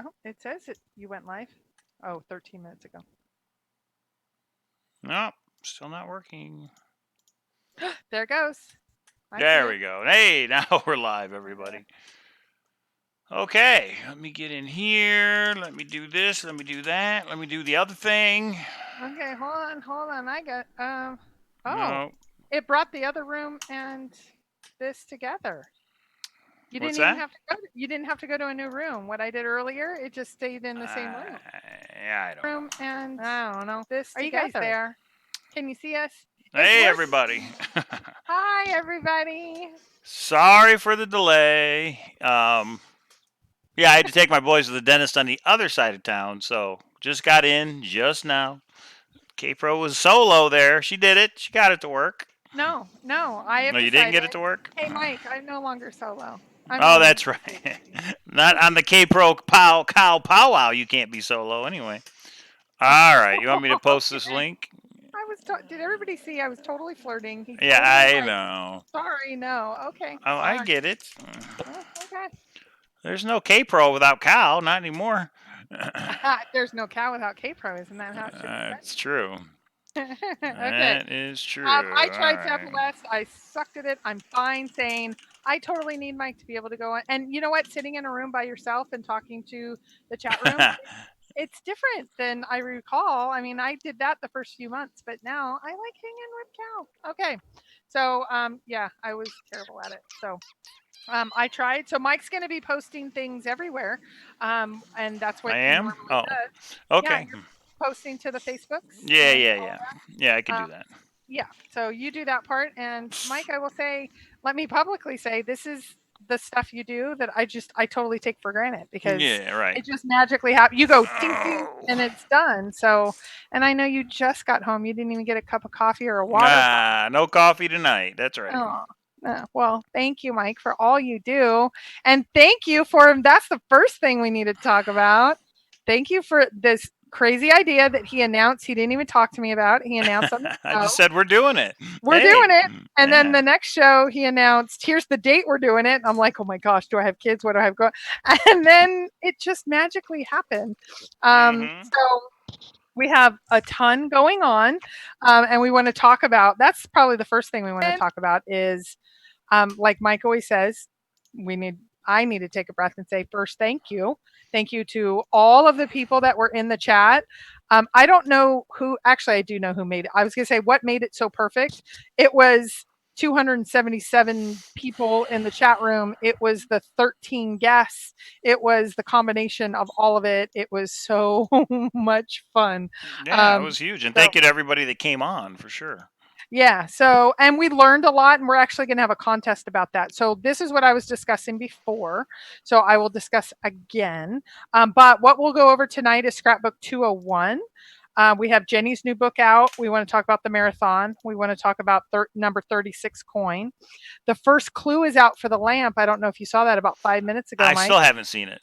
Oh, it says you went live. Oh, 13 minutes ago. Nope, still not working. There it goes. I see There it. we go. Hey, now we're live, everybody. Okay, let me get in here. Let me do this. Let me do that. Let me do the other thing. Okay, hold on. I got oh, No, it brought the other room and this together. You what's didn't even that? have to go. You didn't have to go to a new room. What I did earlier, it just stayed in the same room. Yeah, I don't know. Room and I don't know. This Are together. You guys there? Can you see us? Hey, everybody. Hi, everybody. Sorry for the delay. Yeah, I had to take my boys to the dentist on the other side of town, so just got in just now. Kpro was solo there. She did it. She got it to work. No, I have No, you decided. didn't get it to work? Hey, Mike, I'm no longer solo. I'm Oh, no that's longer right. Not on the Kpro Cow Pow Wow. You can't be solo anyway. All right. You want me to post this link? I was. Did everybody see? I was totally flirting. He Yeah, totally I like. know. Sorry, no. Okay. Oh, I get it. Oh, okay. There's no Kpro without cow. Not anymore. There's no cow without Kpro. Isn't that how it should be? That's true. Okay. That is true. I tried All right. Southwest. I sucked at it. I'm fine saying I totally need Mike to be able to go in. And you know what? Sitting in a room by yourself and talking to the chat room, it's different than I recall. I mean, I did that the first few months, but now I like hanging with Cal. Okay. So, yeah, I was terrible at it. So, I tried. So Mike's going to be posting things everywhere, and that's what I he am? normally Oh, does. Yeah, okay. you're posting to the Facebooks Yeah, and yeah, all yeah. that. Yeah, I can do that. Yeah, so you do that part, and Mike, I will say, let me publicly say, this is the stuff you do that I totally take for granted because Yeah, right. it just magically happens. You go ding ding, Oh. and it's done. So, and I know you just got home. You didn't even get a cup of coffee or a water. No coffee tonight. That's right. Oh, well, thank you, Mike, for all you do. And thank you for that's the first thing we need to talk about. Thank you for this crazy idea that he announced. He didn't even talk to me about. He announced on the I show. just said we're doing it. We're Hey. doing it. And then Yeah. the next show, he announced, here's the date we're doing it. And I'm like, oh my gosh, do I have kids? What do I have going? And then it just magically happened. So we have a ton going on, and we want to talk about. That's probably the first thing we want to talk about is, like Mike always says, we need. I need to take a breath and say first, thank you to all of the people that were in the chat. I don't know who. Actually, I do know who made it. I was going to say what made it so perfect. It was 277 people in the chat room. It was the 13 guests. It was the combination of all of it. It was so much fun. Yeah, it was huge. And So thank you to everybody that came on for sure. yeah, so and we learned a lot, and we're actually going to have a contest about that. So this is what I was discussing before. So I will discuss again. But what we'll go over tonight is Scrapbook 201. We have Jenny's new book out. We want to talk about the marathon. We want to talk about number 36 coin. The first clue is out for the lamp. I don't know if you saw that about 5 minutes ago, I Mike. still haven't seen it.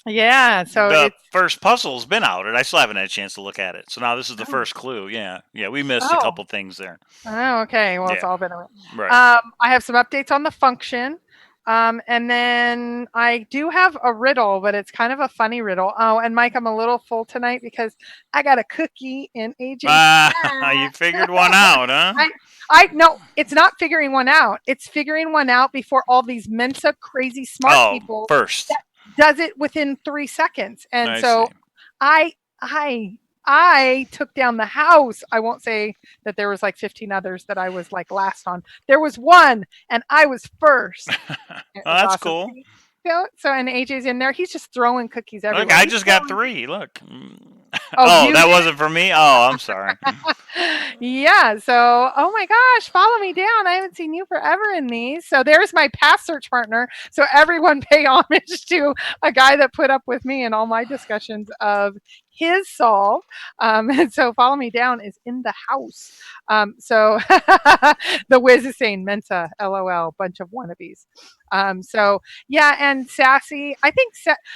Yeah, so The it's first puzzle's been out, and I still haven't had a chance to look at it. So now this is the first clue. Yeah, we missed a couple things there. Oh, okay. Well, it's Yeah, all been right. I have some updates on the function. And then I do have a riddle, but it's kind of a funny riddle. Oh, and Mike, I'm a little full tonight because I got a cookie in AJ's. You figured one out, huh? I no, it's not figuring one out. It's figuring one out before all these Mensa crazy smart people first. that does it within 3 seconds. And I so see. I took down the house. I won't say that there was like 15 others that I was like last on. There was one, and I was first. That's awesome. Cool. So and AJ's in there. He's just throwing cookies everywhere. Look, I just got 3. Look. Oh, that wasn't for me? Oh, I'm sorry. Yeah. So, oh my gosh, follow me down. I haven't seen you forever in these. So there's my past search partner. So everyone pay homage to a guy that put up with me in all my discussions of his solve. And so follow me down is in the house. So the Wiz is saying Mensa, LOL, bunch of wannabes. So yeah, and Sassy, I think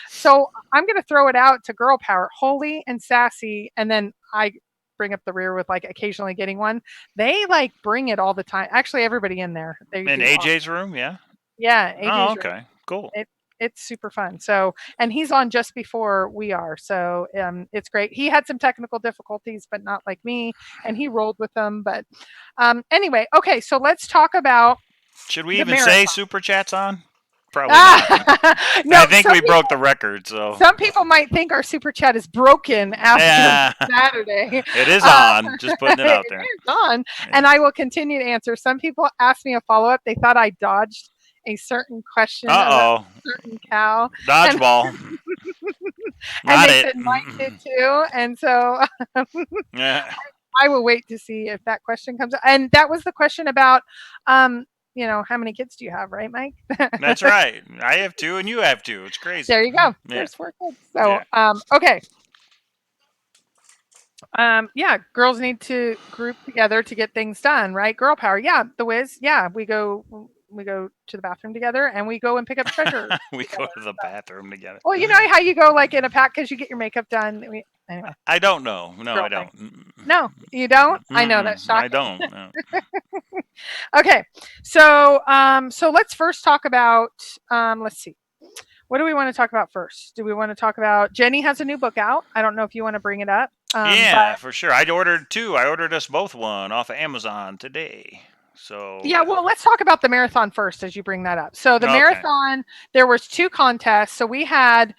so. I'm gonna throw it out to girl power, Holy and Sassy, and then I bring up the rear with like occasionally getting one. They like bring it all the time. Actually, everybody in there. They in AJ's room, yeah. Yeah, AJ's okay, room. cool. it's super fun. So, and he's on just before we are, so it's great. He had some technical difficulties, but not like me, and he rolled with them. But anyway, okay, so let's talk about Should we the even say marathon. super chats on? Probably not. Ah, I no, think we broke the record. So some people might think our super chat is broken after yeah, Saturday. it is Uh, on. Just putting it it out there. is on, Yeah. and I will continue to answer. Some people asked me a follow up. They thought I dodged a certain question about Uh oh, a certain cow, and dodgeball. and Not they it. said Mike did too. And so Yeah. I will wait to see if that question comes up. And that was the question about, um, how many kids do you have, right, Mike? That's right. I have two, and you have two. It's crazy. There you go. Yeah. There's 4 kids. So, Yeah. okay. Yeah, girls need to group together to get things done, right? Girl power. Yeah, the whiz. Yeah, we go to the bathroom together, and we go and pick up treasure We go together. to the bathroom together. Well, you know how you go like in a pack because you get your makeup done. Anyway, I don't know. No, girl I thing. don't. No, you don't. I know Mm-mm. that's I shocking. don't. No. Okay, so let's first talk about. Let's see. What do we want to talk about first? Do we want to talk about Jenny has a new book out? I don't know if you want to bring it up. Yeah, But for sure. I ordered two. I ordered us both one off of Amazon today. So yeah, well, let's talk about the marathon first as you bring that up. So the okay. marathon, there was 2 contests. So we had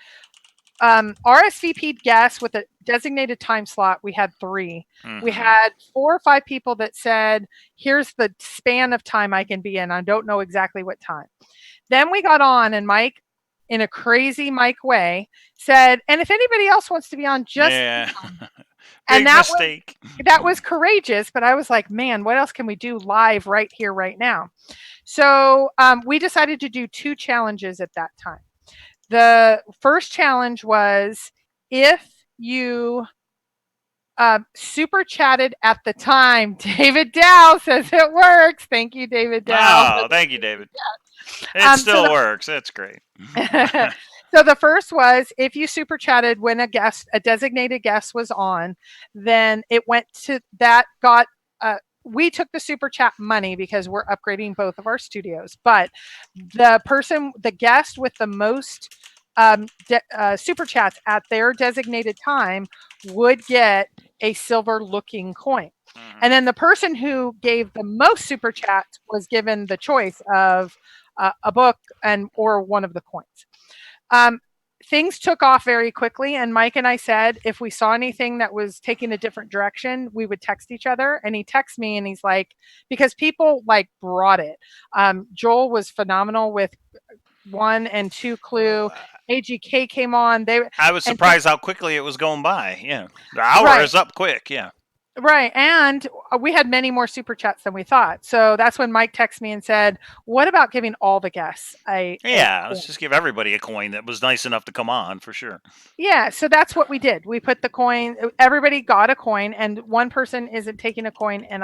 RSVP'd guests with a designated time slot. We had 3. We Mm-hmm. had 4 or 5 people that said, "Here's the span of time I can be in. I don't know exactly what time." Then we got on, and Mike, in a crazy Mike way, said, "And if anybody else wants to be on, just be Yeah. on." And Big mistake. that was courageous, but I was like, man, what else can we do live right here, right now? So we decided to do 2 challenges at that time. The first challenge was if you super chatted at the time. David Dow says it works. Thank you, David Dow. Oh, thank you, David. It So still works. That's great. so the first was if you super chatted when a designated guest was on, then it went to that got we took the super chat money because we're upgrading both of our studios, but the guest with the most super chats at their designated time would get a silver looking coin. And then the person who gave the most super chats was given the choice of a book and or one of the coins. Um, Things took off very quickly, and Mike and I said if we saw anything that was taking a different direction, we would text each other. And he texts me, and he's like, because people like brought it. Joel was phenomenal with 1 and 2 Clue. AGK came on. I was And surprised how quickly it was going by. Yeah. The hour right. is up quick. Yeah. Right. And we had many more super chats than we thought. So that's when Mike texted me and said, "What about giving all the guests a Yeah. coin?" Let's just give everybody a coin that was nice enough to come on for sure. Yeah, so that's what we did. We put the coin. Everybody got a coin, and one person isn't taking a coin. And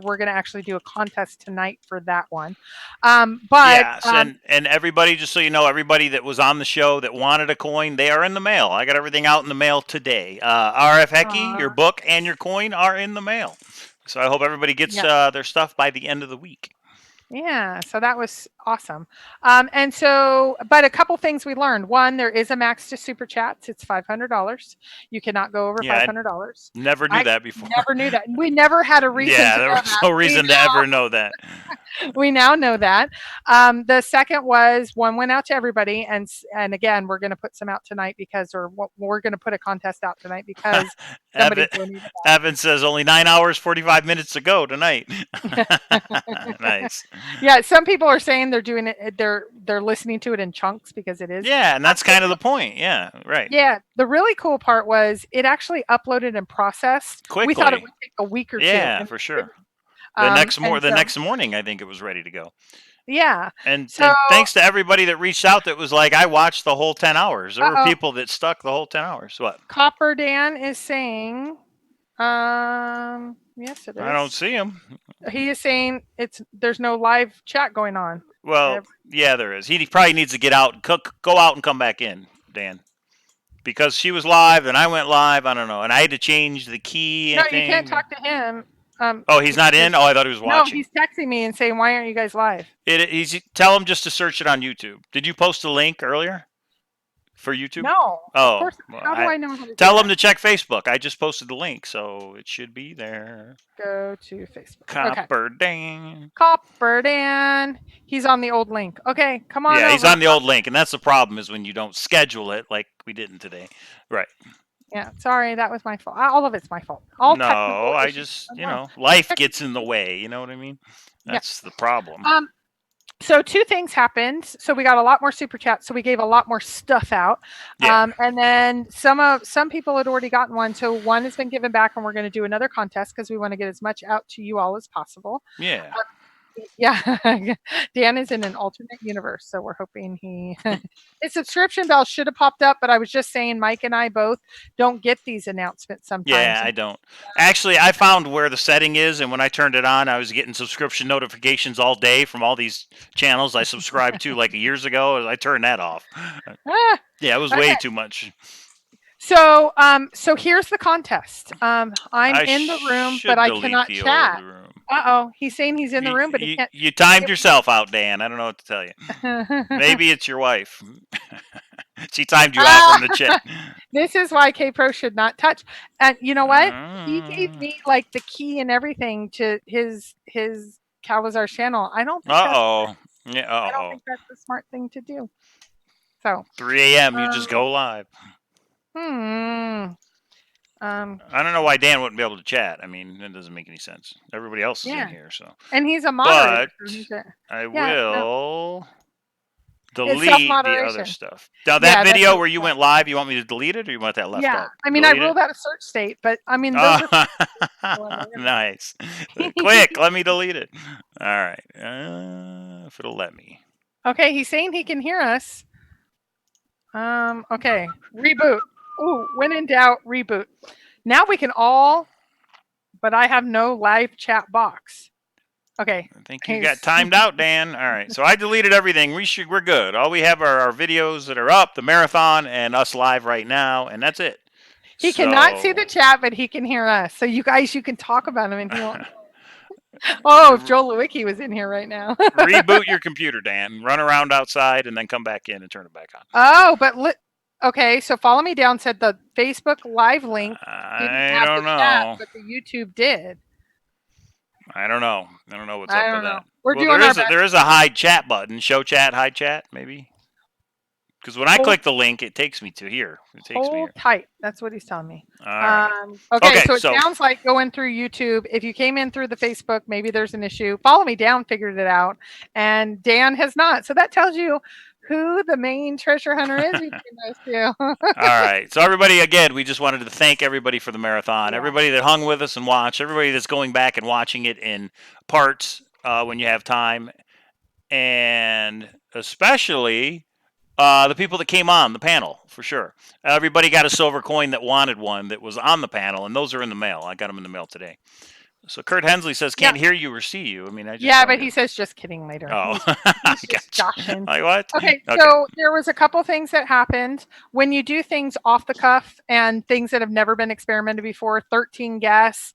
we're going to actually do a contest tonight for that one. But Yes, and everybody, just so you know, everybody that was on the show that wanted a coin, they are in the mail. I got everything out in the mail today. RF Hecky, your book and your coin are in the mail. So I hope everybody gets yeah, their stuff by the end of the week. yeah. So that was awesome. And so, but a couple things we learned. One, there is a max to super chats. It's $500. You cannot go over Yeah, I $500. never knew I that before. never knew that. We never had a reason Yeah, to there know was that. no reason to ever know that. We now know that. The second was one went out to everybody, and again, we're going to put some out tonight we're going to put a contest out tonight because somebody Evan, donated Evan says only 9 hours 45 minutes to go tonight. that. Nice. Yeah, some people are saying they're doing it. They're listening to it in chunks because it is. Yeah, and that's kind of the point. Yeah, right. Yeah, the really cool part was it actually uploaded and processed. We thought it Quickly. would take a week or 2, Yeah, and for sure. and The so next morning, I think it was ready to go. yeah, so And thanks to everybody that reached out. That was like, I watched the whole 10 hours. There were oh, people that stuck the whole 10 hours. What? Copper Dan is saying, yes, it I don't is. see him. He is saying there's no live chat going on. Well, yeah, there is. He probably needs to get out, go out, and come back in, Dan, because she was live and I went live. I don't know, and I had to change the key. No, I you can't think. talk to him. Oh, he's not in? Oh, I thought he was No, watching. he's texting me and saying, "Why aren't you guys live?" Tell him just to search it on YouTube. Did you post a link earlier for YouTube? No, of Oh, course. well, How do I know how to do tell that? him to check Facebook. I just posted the link, so it should be there. Go to Facebook. Copper Okay. Dan. Copper Dan. He's on the old link. Okay, come on Yeah, over. he's on the old link, and that's the problem is when you don't schedule it like we didn't today. Right. Yeah, sorry, that was my fault. All of it's my fault. All technical No, I issues. just, life gets in the way. You know what I mean? That's the problem. So two things happened. So we got a lot more super chats. So we gave a lot more stuff out. Yeah. And then some people had already gotten one. So one has been given back, and we're going to do another contest because we want to get as much out to you all as possible. Yeah. Yeah, Dan is in an alternate universe, so we're hoping his subscription bell should have popped up, but I was just saying Mike and I both don't get these announcements sometimes. Yeah, I don't. Actually, I found where the setting is, and when I turned it on, I was getting subscription notifications all day from all these channels I subscribed to like years ago. I turned that off. Yeah, it was way too much. So, so here's the contest. I'm in the room, but I cannot chat. Uh-oh, he's saying he's in the room, but he can't. You timed yourself out, Dan. I don't know what to tell you. Maybe it's your wife. She timed you out from the chat. This is why Kpro should not touch. And you know what? He gave me like the key and everything to his Cowlazars channel. I don't think I don't think that's the smart thing to do. So 3 a.m. You just go live. I don't know why Dan wouldn't be able to chat. I mean, that doesn't make any sense. Everybody else is in here, so. And he's a moderator. But I will delete the other stuff. Now that video where you went live, you want me to delete it, or you want that left up? I mean, I ruled out a search state, but I mean, those are nice. Quick, let me delete it. All right, if it'll let me. Okay, he's saying he can hear us. Okay, reboot. Ooh, when in doubt, reboot. Now we can all, but I have no live chat box. Okay. I think you got timed out, Dan. All right, so I deleted everything. We're good. All we have are our videos that are up, the marathon, and us live right now, and that's it. He cannot see the chat, but he can hear us. So you guys, you can talk about him, and he won't. Oh, if Joel Lewicki was in here right now. Reboot your computer, Dan. Run around outside and then come back in and turn it back on. Oh, but okay, so follow me down said the Facebook live link I don't know. Chat, but the YouTube did. I don't know. I don't know what's up with that. We're doing our best. There is a hide chat button. Show chat, hide chat, maybe. Because when I click the link, it takes me to here. Hold tight. That's what he's telling me. Right. Okay, so it sounds like going through YouTube. If you came in through the Facebook, maybe there's an issue. Follow me down figured it out, and Dan has not. So that tells you who the main treasure hunter is between those two. All right. So everybody, again, we just wanted to thank everybody for the marathon. Everybody that hung with us and watched. Everybody that's going back and watching it in parts when you have time. And especially the people that came on the panel, for sure. Everybody got a silver coin that wanted one that was on the panel, and those are in the mail. I got them in the mail today. So Kurt Hensley says, can't hear you or see you. I mean, I just but he says just kidding later. Oh, he's just joshing. Like what? Okay, so there was a couple things that happened. When you do things off the cuff and things that have never been experimented before, 13 guests,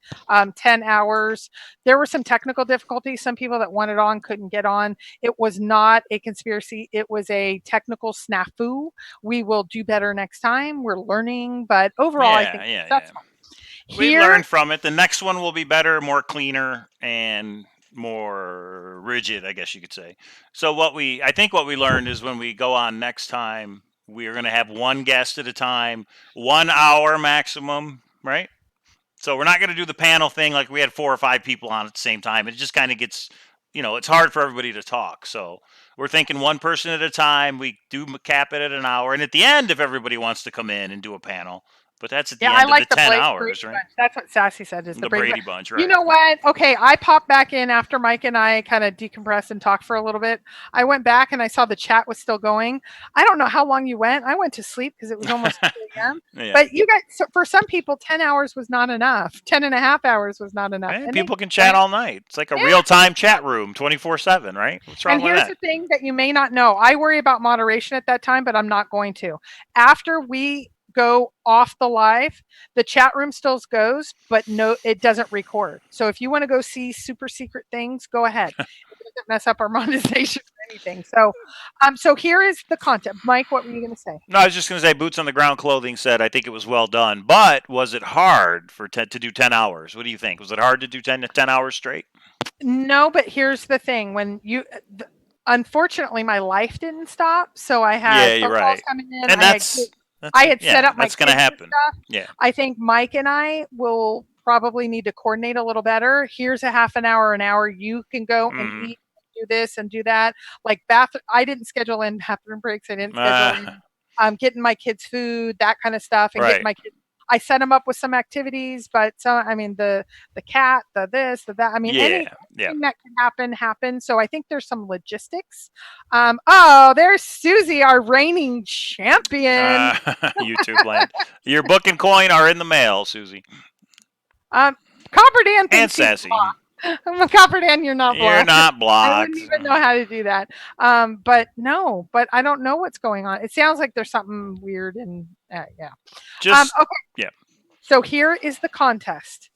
10 hours, there were some technical difficulties. Some people that wanted on couldn't get on. It was not a conspiracy. It was a technical snafu. We will do better next time. We're learning, but overall, I think that's fine. We learned from it. The next one will be better, more cleaner, and more rigid, I guess you could say. So I think what we learned is when we go on next time, we are going to have one guest at a time, 1 hour maximum, right? So we're not going to do the panel thing like we had 4 or 5 people on at the same time. It just kind of gets, it's hard for everybody to talk. So we're thinking one person at a time. We do cap it at an hour. And at the end, if everybody wants to come in and do a panel, but that's at the end of the 10 hours, right? Bunch. That's what Sassy said is the Brady Bunch, right? You know what? Okay, I popped back in after Mike and I kind of decompressed and talked for a little bit. I went back and I saw the chat was still going. I don't know how long you went. I went to sleep because it was almost 2 a.m. But you guys, for some people, 10 hours was not enough. 10 and a half hours was not enough. And people can chat all night. It's like a real-time chat room, 24/7, right? What's wrong with that? And here's the thing that you may not know. I worry about moderation at that time, but I'm not going to. After we go off the live, the chat room still goes, but no, it doesn't record. So if you want to go see super secret things, go ahead. It doesn't mess up our monetization or anything. So here is the content. Mike, what were you going to say? No, I was just going to say Boots on the Ground Clothing said, I think it was well done, but was it hard to do 10 hours? What do you think? Was it hard to do 10 hours straight? No, but here's the thing. Unfortunately, my life didn't stop, so I had phone calls coming in. And I had set up my that's going to happen. Stuff. Yeah. I think Mike and I will probably need to coordinate a little better. Here's a half an hour. You can go and eat, do this and do that. Like I didn't schedule in bathroom breaks. I didn't schedule in getting my kids food, that kind of stuff, and getting my kids. I set them up with some activities, but the cat, the this, the that. Anything that can happen. So I think there's some logistics. There's Susie, our reigning champion. YouTube land. Your book and coin are in the mail, Susie. Copper Dan thinks and Sassy. Copper Dan, you're not blocked. You're not blocked. I wouldn't even know how to do that. But I don't know what's going on. It sounds like there's something weird and yeah. Okay. Yeah. So here is the contest.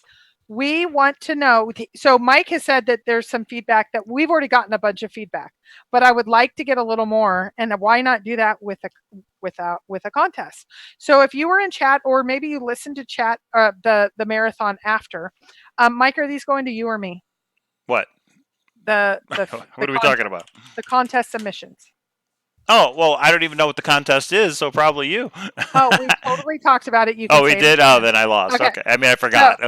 We want to know. So Mike has said that there's some feedback that we've already gotten a bunch of feedback, but I would like to get a little more. And why not do that with a contest? So if you were in chat, or maybe you listened to chat, the marathon after, Mike, are these going to you or me? What? What are we talking about? The contest submissions. Oh, well, I don't even know what the contest is, so probably you. We totally talked about it. We did? Oh, then I lost. Okay. I forgot.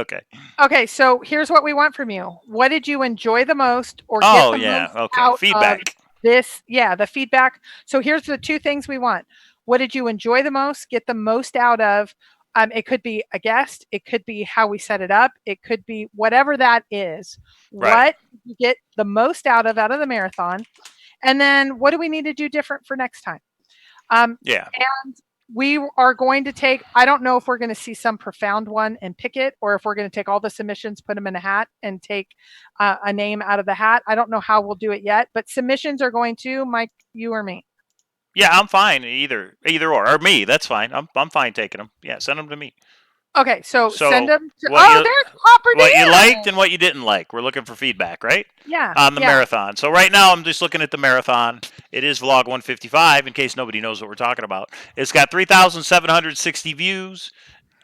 Okay, so here's what we want from you. What did you enjoy the most, or get the most out feedback. Of this? Yeah, the feedback. So here's the two things we want. What did you enjoy the most? Get the most out of. It could be a guest. It could be how we set it up. It could be whatever that is. Right. What did you get the most out of the marathon? And then what do we need to do different for next time? And we are going to take, I don't know if we're going to see some profound one and pick it, or if we're going to take all the submissions, put them in a hat, and take a name out of the hat. I don't know how we'll do it yet, but submissions are going to, Mike, you or me? Yeah, I'm fine. Either or me. That's fine. I'm fine taking them. Yeah, send them to me. Okay, so send them to. There's Copper Dan. What you liked and what you didn't like. We're looking for feedback, right? Yeah. On the marathon. So right now I'm just looking at the marathon. It is vlog 155, in case nobody knows what we're talking about. It's got 3,760 views.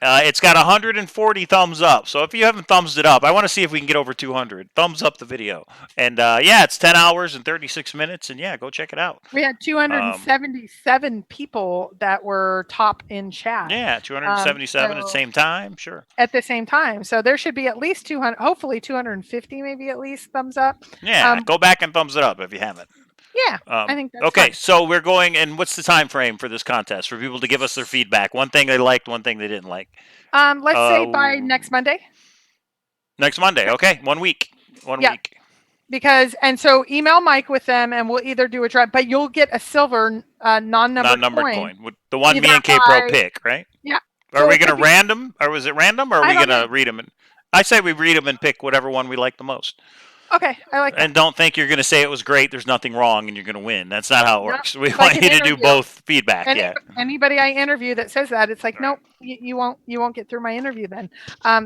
It's got 140 thumbs up. So if you haven't thumbs it up, I want to see if we can get over 200. Thumbs up the video. And it's 10 hours and 36 minutes. And go check it out. We had 277 people that were top in chat. Yeah, 277 at the same time. Sure. At the same time. So there should be at least 200, hopefully 250, maybe at least thumbs up. Yeah, go back and thumbs it up if you haven't. Yeah, I think that's okay. fine. So we're going, and what's the time frame for this contest for people to give us their feedback? One thing they liked, one thing they didn't like. Let's say by next Monday. Next Monday, okay. 1 week. One week. Because so email Mike with them, and we'll either do a draw, but you'll get a silver non-numbered coin. The one me and Kpro pick, right? Yeah. Are we going to random, or was it random, or are we going to read them? I say we read them and pick whatever one we like the most. Okay, I like that. And don't think you're going to say it was great, there's nothing wrong, and you're going to win. That's not how it works. We want you to do both feedback. Anybody I interview that says that, it's like, nope, you won't get through my interview then.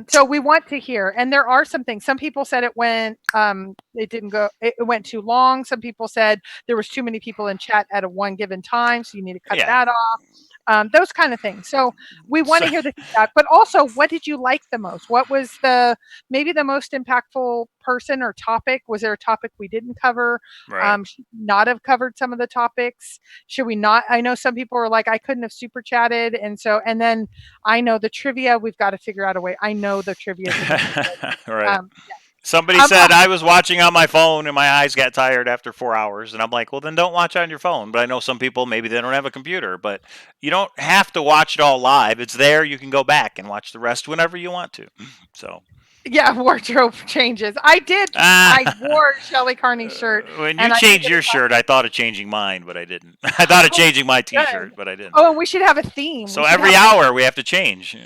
So we want to hear. And there are some things. Some people said it went too long. Some people said there was too many people in chat at a one given time, so you need to cut that off. Those kind of things. So we want to hear the feedback, but also, what did you like the most? What was maybe the most impactful person or topic? Was there a topic we didn't cover? Right. Should we not have covered some of the topics? Should we not? I know some people are like, I couldn't have super chatted. And then I know the trivia, we've got to figure out a way. I know the trivia. Right. Somebody said I was watching on my phone and my eyes got tired after 4 hours. And I'm like, well, then don't watch on your phone. But I know some people, maybe they don't have a computer. But you don't have to watch it all live. It's there. You can go back and watch the rest whenever you want to. So. Yeah, wardrobe changes. I wore Shelly Carney's shirt, When you and I did changed get a your shirt, I thought of changing mine, but I didn't. I thought of oh, changing my good. T-shirt, but I didn't. Oh, and we should have a theme. So We should every have like hour we have to change.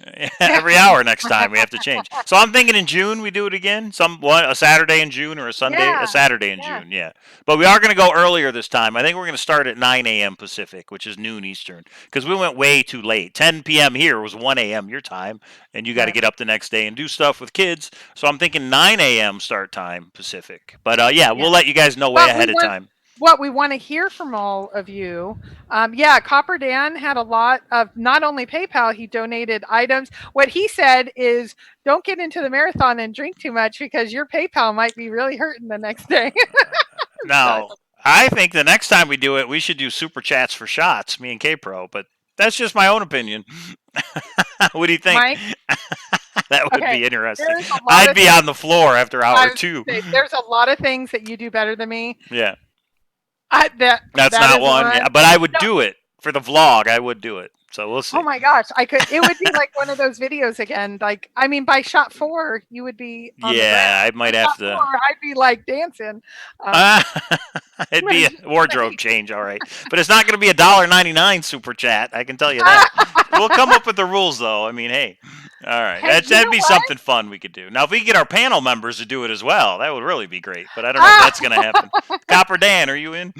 Every hour next time we have to change. So I'm thinking in June we do it again. A Saturday in June or a yeah, Saturday in yeah, June. Yeah, but we are going to go earlier this time. I think we're going to start at 9 a.m. Pacific, which is noon Eastern, because we went way too late. 10 p.m. here was 1 a.m. your time, and you got to right. get up the next day and do stuff with kids. So I'm thinking 9 a.m. start time Pacific. But yeah, Yeah. we'll let you guys know way But we ahead of want time. what we want to hear from all of you. Yeah, Copper Dan had a lot of not only PayPal, he donated items. What he said is, don't get into the marathon and drink too much because your PayPal might be really hurting the next day. So, Now, I think the next time we do it, we should do super chats for shots, me and Kpro. But that's just my own opinion. What do you think? Mike, That would okay, be interesting. there's a lot I'd of be things on the floor after I hour was two. gonna say, there's a lot of things that you do better than me. Yeah, that's That not is one. one. Yeah, but I would No, do it for the vlog. I would do it. So we'll oh see. my gosh, I could. It would be like one of those videos again. Like, I mean, by shot 4, you would be on the ground. Yeah, I By might have shot 4, to. I'd be like dancing. Um, Uh, it'd be a wardrobe change, all right. But it's not going to be $1.99 super chat. I can tell you that. We'll come up with the rules, though. I mean, hey, all right, hey, you that'd know be what? something fun we could do. Now, if we could get our panel members to do it as well, that would really be great. But I don't know if that's going to happen. Copper Dan, are you in?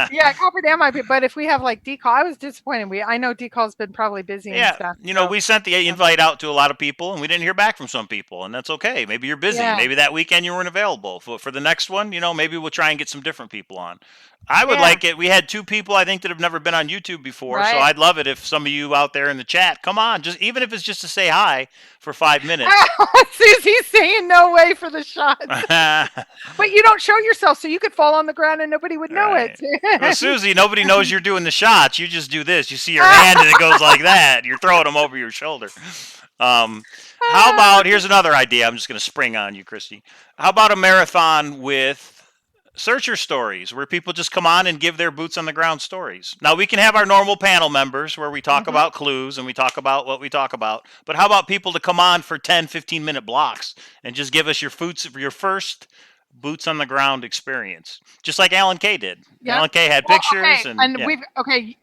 Yeah, Copper Dam might be. But if we have like Decall, I was disappointed. I know Decall's been probably busy and Yeah, stuff. So we sent the um, invite out to a lot of people, and we didn't hear back from some people, and that's okay. Maybe you're busy. yeah, Maybe that weekend you weren't available. For the next one, maybe we'll try and get some different people on. I would yeah, like it. We had two people I think that have never been on YouTube before, so right. I'd love it if some of you out there in the chat come on, just even if it's just to say hi for 5 minutes. Susie's saying no way for the shots. Right. But you don't show yourself, so you could fall on the ground and nobody would know it. Well, Susie, nobody knows you're doing the shots. You just do this. You see your hand and it goes like that. You're throwing them over your shoulder. Um, how about here's another idea. I'm just going to spring on you, Christy. How about a marathon with searcher stories where people just come on and give their boots on the ground stories? Now, we can have our normal panel members where we talk Mhm. about clues and we talk about what we talk about. But how about people to come on for 10, 15-minute blocks and just give us your first boots on the ground experience, just like Alan Kay did. Yeah. Alan Kay had Well, pictures okay, and and yeah.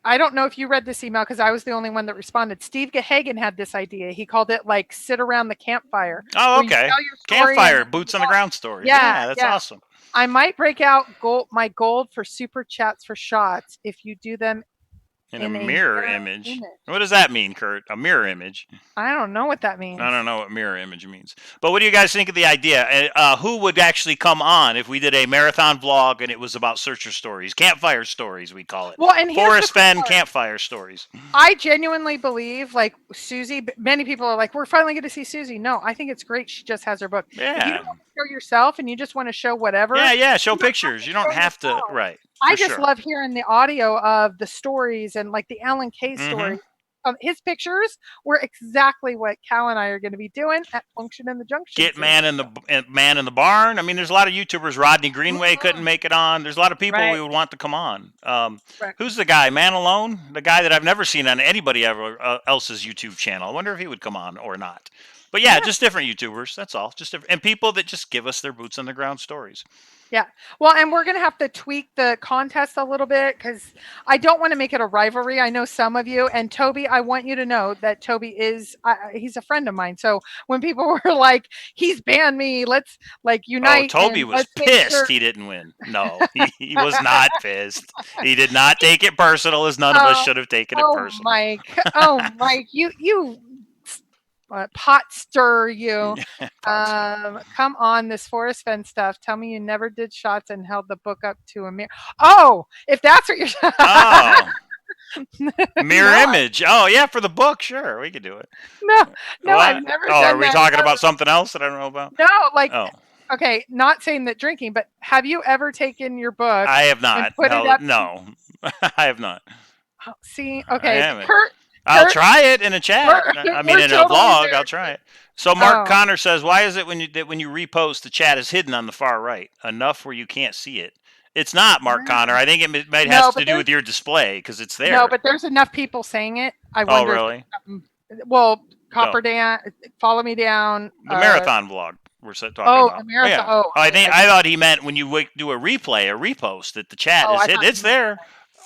I don't know if you read this email because I was the only one that responded. Steve Gahagan had this idea. He called it like sit around the campfire, Oh, where you okay. tell your story and Campfire then boots you on the walk. ground stories. Yeah, Yeah, that's yeah. awesome. I might break out my gold for super chats for shots if you do them In a in a mirror mirror image. image. What does that mean, Kurt? A mirror image? I don't know what that I means. don't know what mirror image means. But what do you guys think of the idea? Who would actually come on if we did a marathon vlog and it was about searcher stories? Campfire stories, we call it. Well, and here's the Forrest cool Fen part. campfire stories. I genuinely believe, like Susie, many people are like, we're finally going to see Susie. No, I think it's great. She just has her book. If you Yeah. don't want to show yourself and you just want to show whatever, Yeah, show you don't have pictures. to You don't show have to, yourself. right, I for just sure. love hearing the audio of the stories and like the Alan Kay Mm-hmm. story. His pictures were exactly what Cal and I are going to be doing at Function in the Junction Get soon. man in the barn. I mean, there's a lot of YouTubers. Rodney Greenway couldn't make it on. There's a lot of people Right. we would want to come on. Right. Who's the guy? Man Alone, the guy that I've never seen on anybody else's YouTube channel. I wonder if he would come on or not. But yeah, just different YouTubers. That's all. Just and people that just give us their boots on the ground stories. Yeah. Well, and we're going to have to tweak the contest a little bit because I don't want to make it a rivalry. I know some of you. And Toby, I want you to know that Toby he's a friend of mine. So when people were like, he's banned me, let's like Oh, unite. Toby And was let's make pissed sure. he didn't win. No, he was not pissed. He did not take it personal, as none of us Oh, should have taken it oh, personal. Mike. Oh, Mike. You pot stir you. Come on, this Forrest Fen stuff. Tell me you never did shots and held the book up to a mirror. Oh, if that's what you're. Oh, mirror No, image. Oh yeah, for the book, sure, we could do it. no, no, What? I've never Oh, are done we that. talking about something else that I don't know about? No, like, Oh, okay, not saying that drinking, but have you ever taken your book I have and not. put it Hell, up? no, I have not. See, I okay, haven't. Kurt, I'll Kurt, try it in a chat. I mean, we're in a totally vlog, I'll there. try it. So Mark Oh, Connor says, "Why is it when you repost, the chat is hidden on the far right, enough where you can't see it?" It's not, Mark Connor. I think it might no, has to but do with your display because it's no, there. but there's enough people saying it. I Oh, wonder if really? well, Copper Dan, follow me down. The marathon vlog we're talking Oh, about. the marathon. Yeah. Oh, I thought he meant when you do a replay, a repost, that the chat is I hit. thought It's there.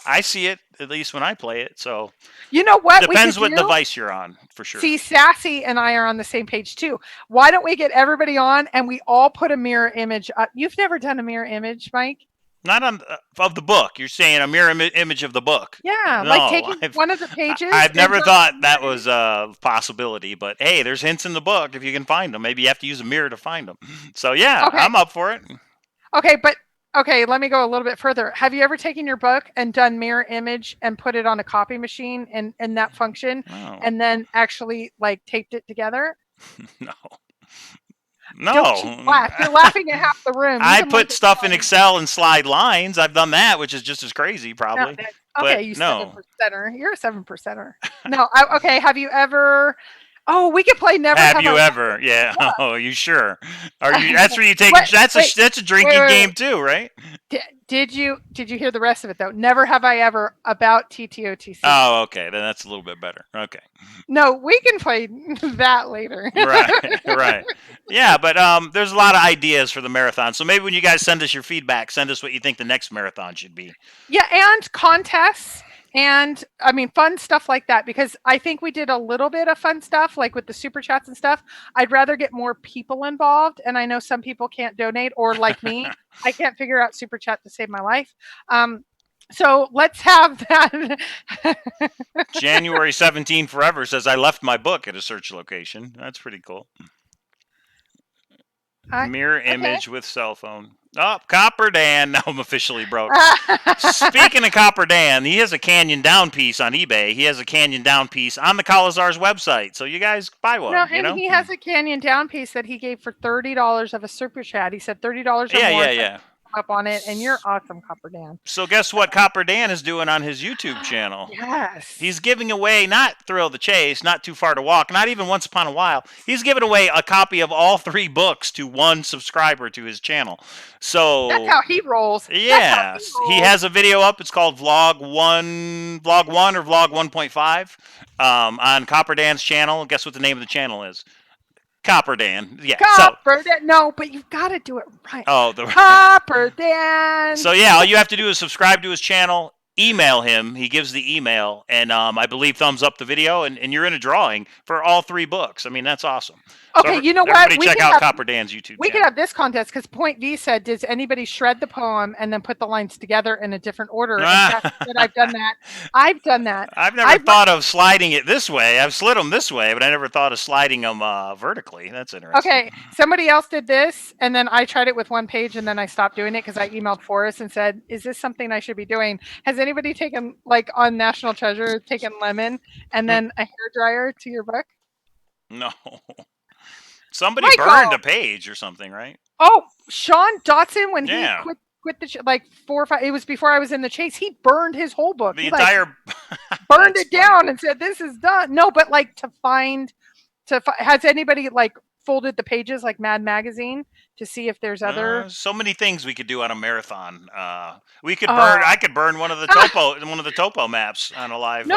I see it, at least when I play it. So you know what? depends what device you're on, for sure. See, Sassy and I are on the same page too. Why don't we get everybody on and we all put a mirror image up? You've never done a mirror image, Mike? Not on of the book. You're saying a mirror image of the book. Yeah, No, like taking one of the pages. I've never thought that was a possibility, but hey, there's hints in the book if you can find them. Maybe you have to use a mirror to find them. So yeah, Okay. I'm up for it. Okay, but okay, let me go a little bit further. Have you ever taken your book and done mirror image and put it on a copy machine and that function, and then actually like taped it together? No. No. Don't you laugh. You're laughing at half the room. I put stuff in Excel and slide lines. I've done that, which is just as crazy, probably. Okay, you 7%er. You're a 7%er. No, okay. Have you ever? Oh, we could play Never. Have you ever? Yeah. Oh, you sure? Are you? That's where you take. That's a drinking game too, right? Did you hear the rest of it though? Never have I ever about TTOTC. Oh, okay. Then that's a little bit better. Okay. No, we can play that later. Right. Yeah, but there's a lot of ideas for the marathon. So maybe when you guys send us your feedback, send us what you think the next marathon should be. Yeah, and contests. And I mean, fun stuff like that, because I think we did a little bit of fun stuff, like with the super chats and stuff. I'd rather get more people involved. And I know some people can't donate, or like me, I can't figure out super chat to save my life. So let's have that. January 17 forever says, I left my book at a search location. That's pretty cool. Mirror image with cell phone. Oh, Copper Dan. Now I'm officially broke. Speaking of Copper Dan, he has a Canyon Down piece on eBay. He has a Canyon Down piece on the Cowlazars website. So you guys buy one. No, and he has a Canyon Down piece that he gave for $30 of a super chat. He said $30 or more. Yeah. Up on it, and you're awesome, Copper Dan. So guess what Copper Dan is doing on his YouTube channel? Yes. He's giving away, not Thrill the Chase, not Too Far to Walk, not even Once Upon a While. He's giving away a copy of all 3 books to one subscriber to his channel. So that's how he rolls. Yeah. He has a video up. It's called Vlog 1 or Vlog 1.5 on Copper Dan's channel. Guess what the name of the channel is? Copper Dan. Yeah. Copper Dan. No, but you've got to do it right. Oh, Copper Dan. So yeah, all you have to do is subscribe to his channel, email him. He gives the email, and I believe thumbs up the video, and you're in a drawing for all 3 books. I mean, that's awesome. Okay, so you know what? Everybody check out Copper Dan's YouTube We channel. could have this contest, because Point V said, does anybody shred the poem and then put the lines together in a different order? I've done that. I've done that. I've never thought of sliding it this way. I've slid them this way, but I never thought of sliding them vertically. That's interesting. Okay, somebody else did this, and then I tried it with one page, and then I stopped doing it because I emailed Forrest and said, is this something I should be doing? Has anybody taken, like on National Treasure, taken lemon and then a hairdryer to your book? No. Somebody burned a page or something, right? Oh, Sean Dotson, when he quit the like 4 or 5, it was before I was in the chase. He burned his whole book. The entire burned it down and said, "This is done." No, but like has anybody like folded the pages like Mad Magazine to see if there's other? So many things we could do on a marathon. We could burn. I could burn one of the topo maps on a live.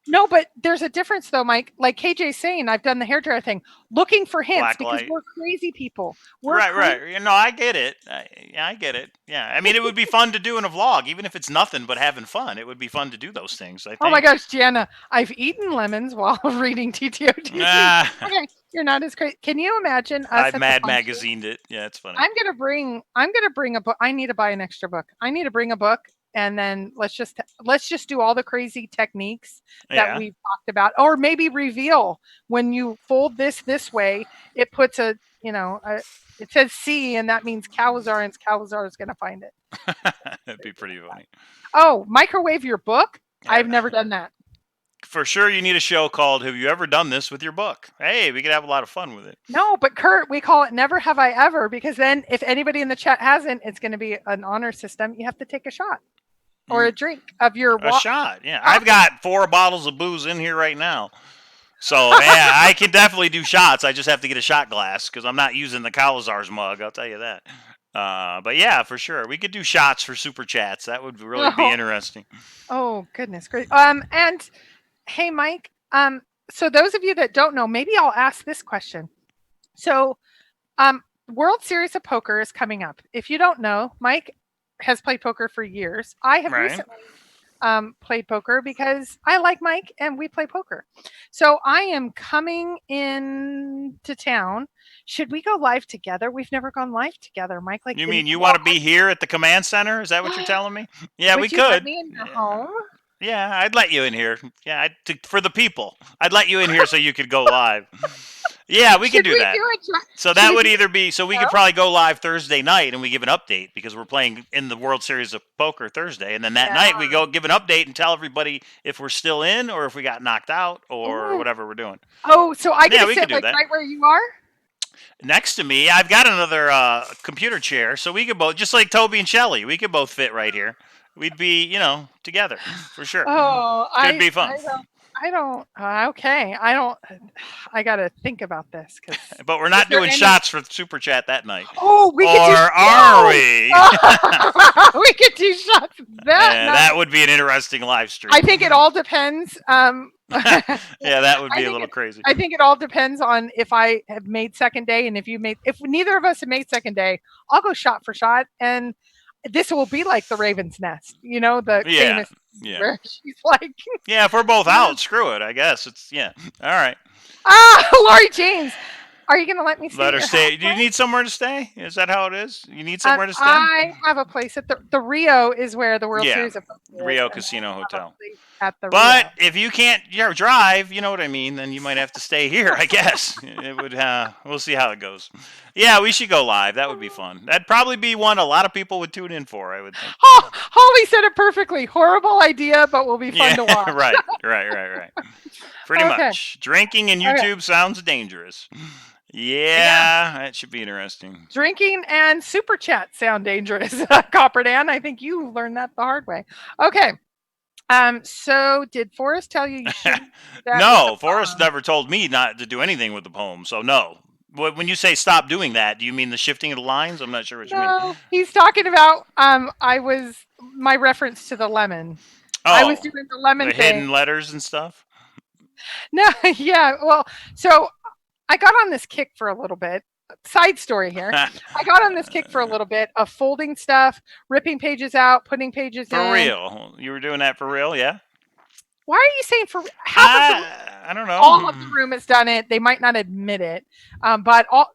No, but there's a difference though, Mike. Like KJ's saying, I've done the hairdryer thing, looking for hints because we're crazy people. Right. You know, I get it. I get it. Yeah, I mean, it would be fun to do in a vlog, even if it's nothing but having fun. It would be fun to do those things. I think. Oh my gosh, Gianna, I've eaten lemons while reading TTOTC. Okay, you're not as crazy. Can you imagine us? I've Mad Magazined it. Yeah, it's funny. I'm gonna bring a book. I need to buy an extra book. I need to bring a book. And then let's just do all the crazy techniques that we've talked about, or maybe reveal when you fold this way, it puts it says C, and that means Cowlazar, and Cowlazar is going to find it. That'd be pretty funny. Oh, microwave your book? I've never done that. For sure, you need a show called "Have You Ever Done This with Your Book?" Hey, we could have a lot of fun with it. No, but Kurt, we call it "Never Have I Ever," because then if anybody in the chat hasn't, it's going to be an honor system. You have to take a shot. Or a drink of your a shot. Yeah, I've got 4 bottles of booze in here right now, so yeah, I can definitely do shots. I just have to get a shot glass because I'm not using the Cowlazars mug. I'll tell you that. But yeah, for sure, we could do shots for super chats. That would really be interesting. Oh goodness, great. And hey, Mike. so those of you that don't know, maybe I'll ask this question. So, World Series of Poker is coming up. If you don't know, Mike has played poker for years. I have Right. recently played poker because I like Mike and we play poker. So I am coming into town. Should we go live together? We've never gone live together, Mike. Like You in mean you want to what? be here at the command center? Is that what you're telling me? Yeah, we Would you let could. me in your Yeah. home? Yeah, I'd let you in here. Yeah, for the people. I'd let you in here so you could go live. Yeah, we could Should do we that. do it? So Should that we would do either be so we it? could probably go live Thursday night and we give an update because we're playing in the World Series of Poker Thursday, and then that Yeah. night we go give an update and tell everybody if we're still in or if we got knocked out or Ooh. whatever we're doing. Oh, so I get Yeah, to we could sit do like that. right where you are? Next to me, I've got another computer chair, so we could both, just like Toby and Shelly, we could both fit right here. We'd be, together for sure. Oh, Could be I fun. don't. I don't. Okay, I don't. I gotta think about this because But we're is not there doing any? shots for super chat that night, Oh, we or could do. are No, we? we could do shots that Yeah, night. that would be an interesting live stream. I think it all depends. I Yeah, that would be a think little it. crazy. I think it all depends on if I have made second day, and if you made. If neither of us have made second day, I'll go shot for shot, and this will be like the Raven's Nest. You know the Yeah, famous yeah, where she's like, yeah. If we're both out, screw it. I guess it's yeah. All right. Laurie James, are you gonna let me stay Let at her your house? stay. Do you need somewhere to stay? Is that how it is? You need Um, somewhere to stay? I have a place at the Rio is where the World Yeah, Series of Poker is, Rio and Casino I have a Hotel. place at the But Rio. if you can't drive, you know what I mean, then you might have to stay here, I guess. It would we'll see how it goes. Yeah, we should go live. That would be fun. That'd probably be one a lot of people would tune in for, I would think. Oh, Holly said it perfectly. Horrible idea, but will be fun Yeah, to watch. right. Pretty Okay. much. Drinking and Okay. YouTube sounds dangerous. Yeah. Yeah, that should be interesting. Drinking and super chat sound dangerous. Copper Dan, I think you learned that the hard way. Okay. So did Forrest tell you shouldn't do that with No, the Forrest poem? never told me not to do anything with the poem, so no. When you say stop doing that, do you mean the shifting of the lines? I'm not sure what you mean. No, he's talking about I was my reference to the lemon. I was Oh, doing the lemon the thing. hidden letters and stuff? No, yeah. Well, so I got on this kick for a little bit. Side story here. I got on this kick for a little bit of folding stuff, ripping pages out, putting pages For in. real. You were doing that for real, yeah? Why are you saying for half of the I don't know. all of the room has done it? They might not admit it, but all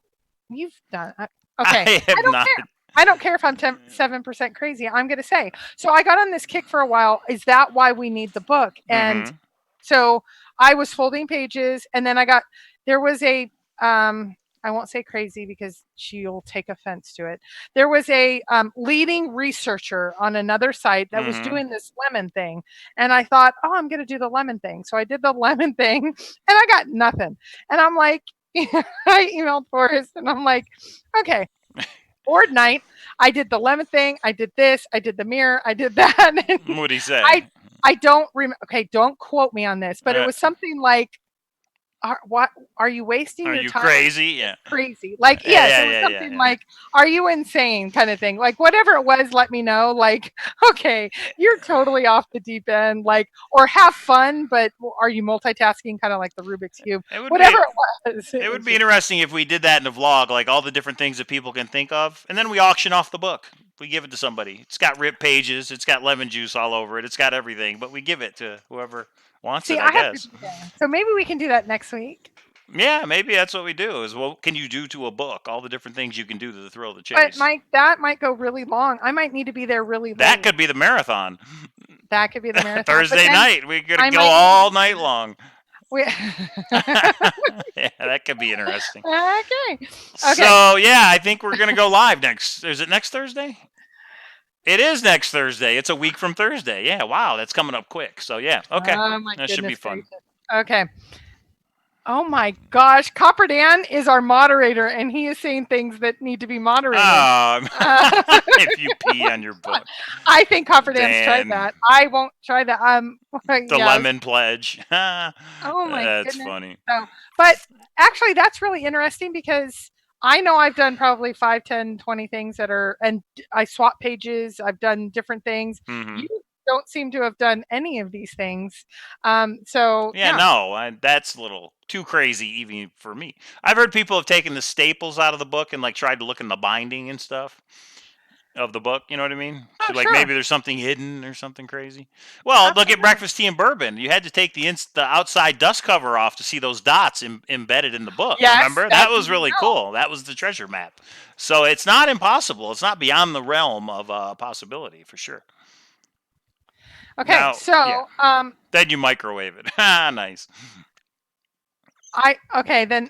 you've done. Okay, I have I don't not. care. I don't care if I'm 7% crazy. I'm going to say. So I got on this kick for a while. Is that why we need the book? And Mm-hmm. so I was folding pages, and then there was a I won't say crazy because she'll take offense to it. There was a leading researcher on another site that was Mm-hmm. doing this lemon thing, and I thought, oh, I'm going to do the lemon thing. So I did the lemon thing, and I got nothing. And I'm like, I emailed Forrest, and I'm like, okay, board night. I did the lemon thing. I did this. I did the mirror. I did that. What'd he say? I don't remember. Okay, don't quote me on this, but it was something like, "What are you wasting Are your you time? crazy? Yeah. Crazy." Like, yes, it was Yeah. something like, "Are you insane?" kind of thing. Like, whatever it was, let me know. Like, okay, you're totally off the deep end. Like, or have fun, but are you multitasking? Kind of like the Rubik's cube. It would Whatever be it was. it would be interesting if we did that in a vlog, like all the different things that people can think of, and then we auction off the book. We give it to somebody. It's got ripped pages. It's got lemon juice all over it. It's got everything, but we give it to whoever wants See, it, I I have to guess. do that. So maybe we can do that next week. Yeah, maybe that's what we do. Is what can you do to a book? All the different things you can do to the thrill of the But chase. Mike, that might go really long. I might need to be there really That late. could be the marathon. That could be the marathon. Thursday night. We could I go might all night long. we Yeah, that could be interesting. Okay. So yeah, I think we're gonna go live next. Is it next Thursday? It is next Thursday. It's a week from Thursday. Yeah, wow, that's coming up quick. So yeah, okay, Oh my that should be goodness fun. gracious. Okay. Oh my gosh, Copper Dan is our moderator, and he is saying things that need to be moderated. If you pee on your book, I think Copper Dan's tried Dan. that. I won't try that. The lemon pledge. Oh my That's goodness. funny. So, but actually, that's really interesting because I know I've done probably 5, 10, 20 things that are, and I swap pages. I've done different things. Mm-hmm. don't seem to have done any of these things. So Yeah, no, that's a little too crazy even for me. I've heard people have taken the staples out of the book and like tried to look in the binding and stuff of the book. You know what I mean? Oh, So like sure. maybe there's something hidden or something crazy. Well, look at Absolutely. Breakfast Tea and Bourbon. You had to take the outside dust cover off to see those dots embedded in the book. Yes, Remember? that That was we really know. cool. That was the treasure map. So it's not impossible. It's not beyond the realm of possibility for sure. Okay, Now, yeah. so Then you microwave it. Ah, nice. okay, then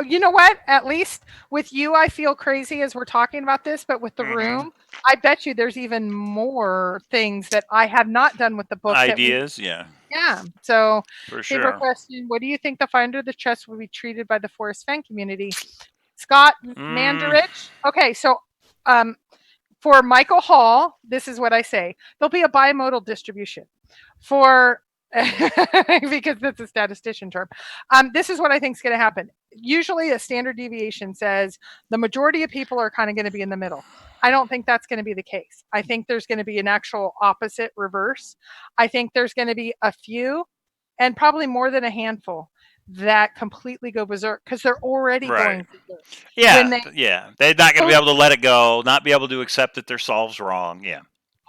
you know what? At least with you, I feel crazy as we're talking about this, but with the Mm-hmm. room, I bet you there's even more things that I have not done with the book that we. Ideas, yeah, Yeah. So, for paper sure. question: what do you think the finder of the chest will be treated by the Forrest fan community? Scott Mm, Mandarich. Okay, so um, for Michael Hall, this is what I say: there'll be a bimodal distribution. For because that's a statistician term. This is what I think is going to happen. Usually, a standard deviation says the majority of people are kind of going to be in the middle. I don't think that's going to be the case. I think there's going to be an actual opposite reverse. I think there's going to be a few, and probably more than a handful, that completely go berserk because they're already right. going berserk when Yeah, they yeah. They're not going to be post able to let it go, not be able to accept that their solve's wrong. Yeah,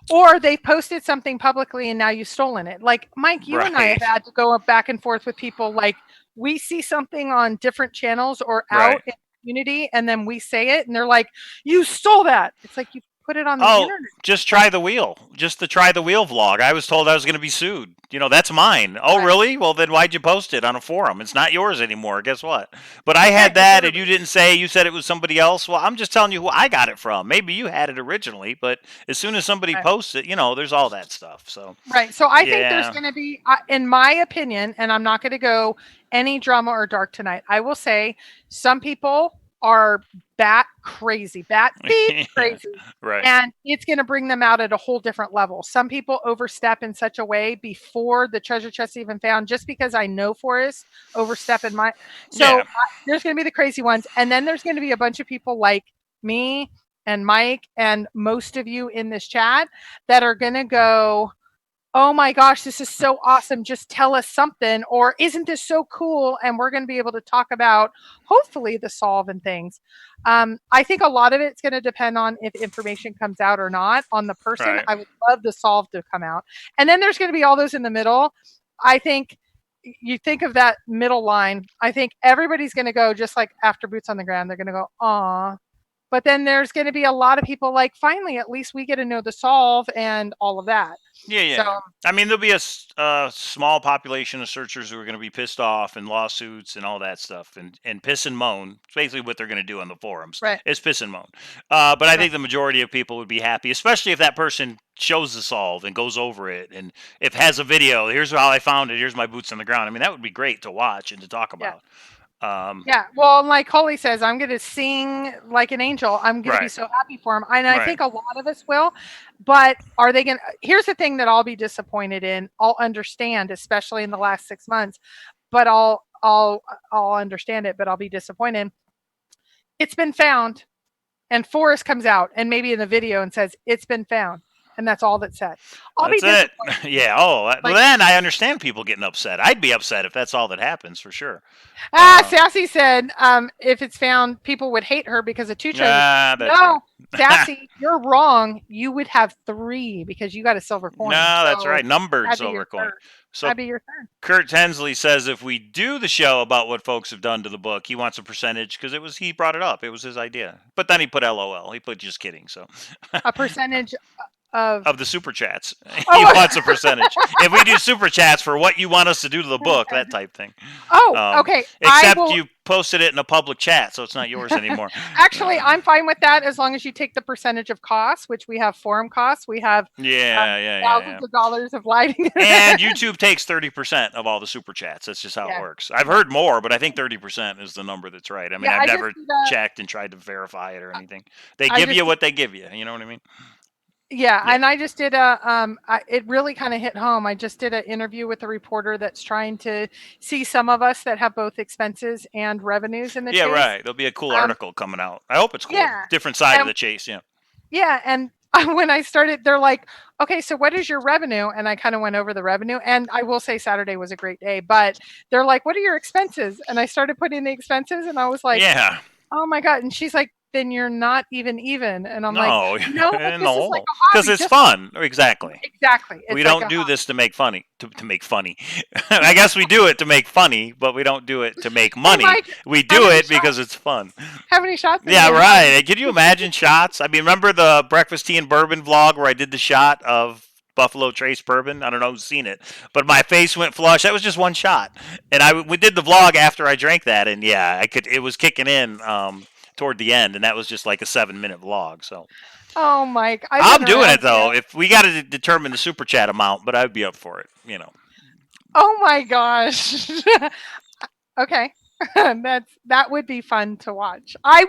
or they posted something publicly and now you've stolen it. Like Mike, you and I have right, had to go back and forth with people. Like we see something on different channels or right. out in the community, and then we say it, and they're like, "You stole that." It's like you put it on the Oh, internet. just Like, try the wheel. Just the try the wheel vlog. I was told I was going to be sued. That's mine. Oh, right, really? Well, then why'd you post it on a forum? It's not yours anymore. Guess what? But I right, had that, and exactly. you didn't say. You said it was somebody else. Well, I'm just telling you who I got it from. Maybe you had it originally, but as soon as somebody Right. posts it, there's all that stuff. So, Right. So I think there's yeah, going to be, in my opinion, and I'm not going to go any drama or dark tonight. I will say some people are bat crazy, bat beep yeah, crazy, right. and it's going to bring them out at a whole different level. Some people overstep in such a way before the treasure chest even found, just because I know Forrest overstep in my. So Yeah, there's going to be the crazy ones, and then there's going to be a bunch of people like me and Mike and most of you in this chat that are going to go, oh my gosh, this is so awesome. Just tell us something. Or isn't this so cool? And we're going to be able to talk about hopefully the solve and things. I think a lot of it's going to depend on if information comes out or not on the person. right. I would love the solve to come out. And then there's going to be all those in the middle. I think you think of that middle line. I think everybody's going to go just like after boots on the ground. They're going to go, aw. But then there's going to be a lot of people like, finally, at least we get to know the solve and all of that. Yeah, So yeah. I mean, there'll be a small population of searchers who are going to be pissed off and lawsuits and all that stuff, and piss and moan. It's basically what they're going to do on the forums. right, Is piss and moan. But I right. think the majority of people would be happy, especially if that person shows the solve and goes over it, and if has a video. Here's how I found it. Here's my boots on the ground. I mean, that would be great to watch and to talk Yeah. about. Um, Yeah. Well, like Holly says, I'm going to sing like an angel. I'm going to be right, so happy for him. And I right, think a lot of us will. But are they going to? Here's the thing that I'll be disappointed in. I'll understand, especially in the last 6 months, but I'll understand it, but I'll be disappointed. It's been found. And Forrest comes out and maybe in the video and says, it's been found. And that's all that's said. I'll be that's it. disappointed. Yeah. Oh, well, Like, then I understand people getting upset. I'd be upset if that's all that happens for sure. Sassy said, if it's found, people would hate her because of two treasures. That's right. No, Sassy, you're wrong. You would have three because you got a silver coin. No, that's So right. Numbered that'd be your silver coin. third. So That'd be your third. Kurt Hensley says if we do the show about what folks have done to the book, he wants a percentage because he brought it up. It was his idea. But then he put LOL. He put just kidding. So A percentage of. of the super chats, he Oh, wants a percentage. If we do super chats for what you want us to do to the book, that type thing. oh, okay. I Except will. you posted it in a public chat, so it's not yours anymore. Actually, I'm fine with that as long as you take the percentage of costs, which we have forum costs. We have Yeah. thousands of dollars of lighting. And YouTube takes 30% of all the super chats. That's just how it Yeah. works. I've heard more, but I think 30% is the number that's right. I mean, Yeah, I've I just never did a. checked and tried to verify it or anything. They I give just you what they give you. You know what I mean? Yeah, Yeah. and I just did a it really kind of hit home. I just did an interview with a reporter that's trying to see some of us that have both expenses and revenues in the Yeah, chase. right. There'll be a cool Um article coming out. I hope it's cool. yeah. Different side of And the chase. Yeah. yeah, and when I started, they're like, okay, so what is your revenue? And I kind of went over the revenue. And I will say Saturday was a great day, but they're like, what are your expenses? And I started putting the expenses and I was like, Yeah. oh my God. And she's like, then you're not even. And I'm like, No, no, but this is like no, a because hobby. it's Just fun. Exactly. exactly. We It's like a don't do hobby. this to make funny. To make funny. I guess we do it to make funny, but we don't do it to make Hey, money. Mike, We how do many it shots? because it's fun. How many shots have Yeah, you had? right. Can you imagine shots? I mean, remember the breakfast tea and bourbon vlog where I did the shot of Buffalo Trace bourbon? I don't know who's seen it, but my face went flush. That was just one shot, and we did the vlog after I drank that, and yeah, I could. It was kicking in toward the end, and that was just like a 7 minute vlog. So Oh, Mike, I've I'm been doing it around you. though. If we got to determine the super chat amount, but I'd be up for it. Oh my gosh. Okay. That would be fun to watch. I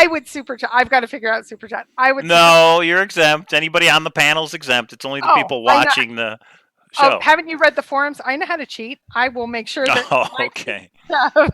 would super chat. I've got to figure out super chat. I would super chat. No, you're exempt. Anybody on the panel's exempt. It's only the Oh, people I know. watching the Oh, show. haven't you read the forums? I know how to cheat. I will make sure that Oh, my okay. stuff.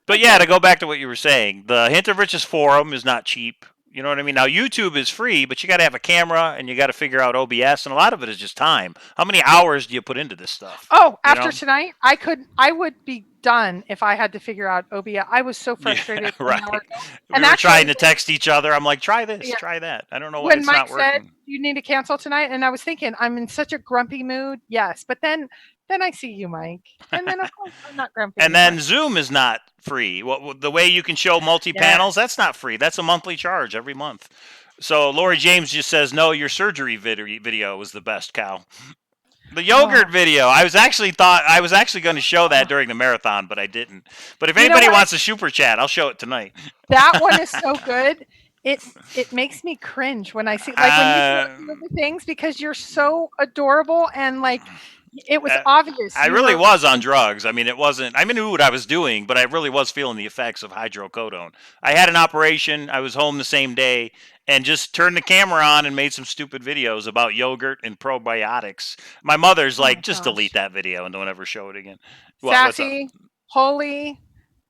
But yeah, to go back to what you were saying, the Hint of Riches forum is not cheap. You know what I mean? Now YouTube is free, but you got to have a camera and you got to figure out OBS, and a lot of it is just time. How many hours do you put into this stuff? Oh, You after know? tonight, I would be done if I had to figure out OBS. I was so Yeah, frustrated an hour right. ago. We And were trying actually, to text each other. I'm like, try this, yeah, try that. I don't know why when it's Mike not said working. you need to cancel tonight, and I was thinking I'm in such a grumpy mood. Yes, but then I see you, Mike, and then of course I'm not grumpy And anymore. then Zoom is not free. The way you can show multi Yeah. panels, that's not free. That's a monthly charge every month. So Lori James just says, no, your surgery video was the best, Cal. The Oh, yogurt video. I was actually going to show that during the marathon, but I didn't. But if you know anybody what? wants a super chat, I'll show it tonight. That one is so good. It makes me cringe when I see like when you do a Uh, few of the things because you're so adorable and like it was uh, obvious I you really were. was on drugs. I mean, it wasn't. I knew what I was doing, but I really was feeling the effects of hydrocodone. I had an operation. I was home the same day, and just turned the camera on and made some stupid videos about yogurt and probiotics. My mother's Oh my like, just delete gosh. that video and don't ever show it again. What's up? Sassy, holy,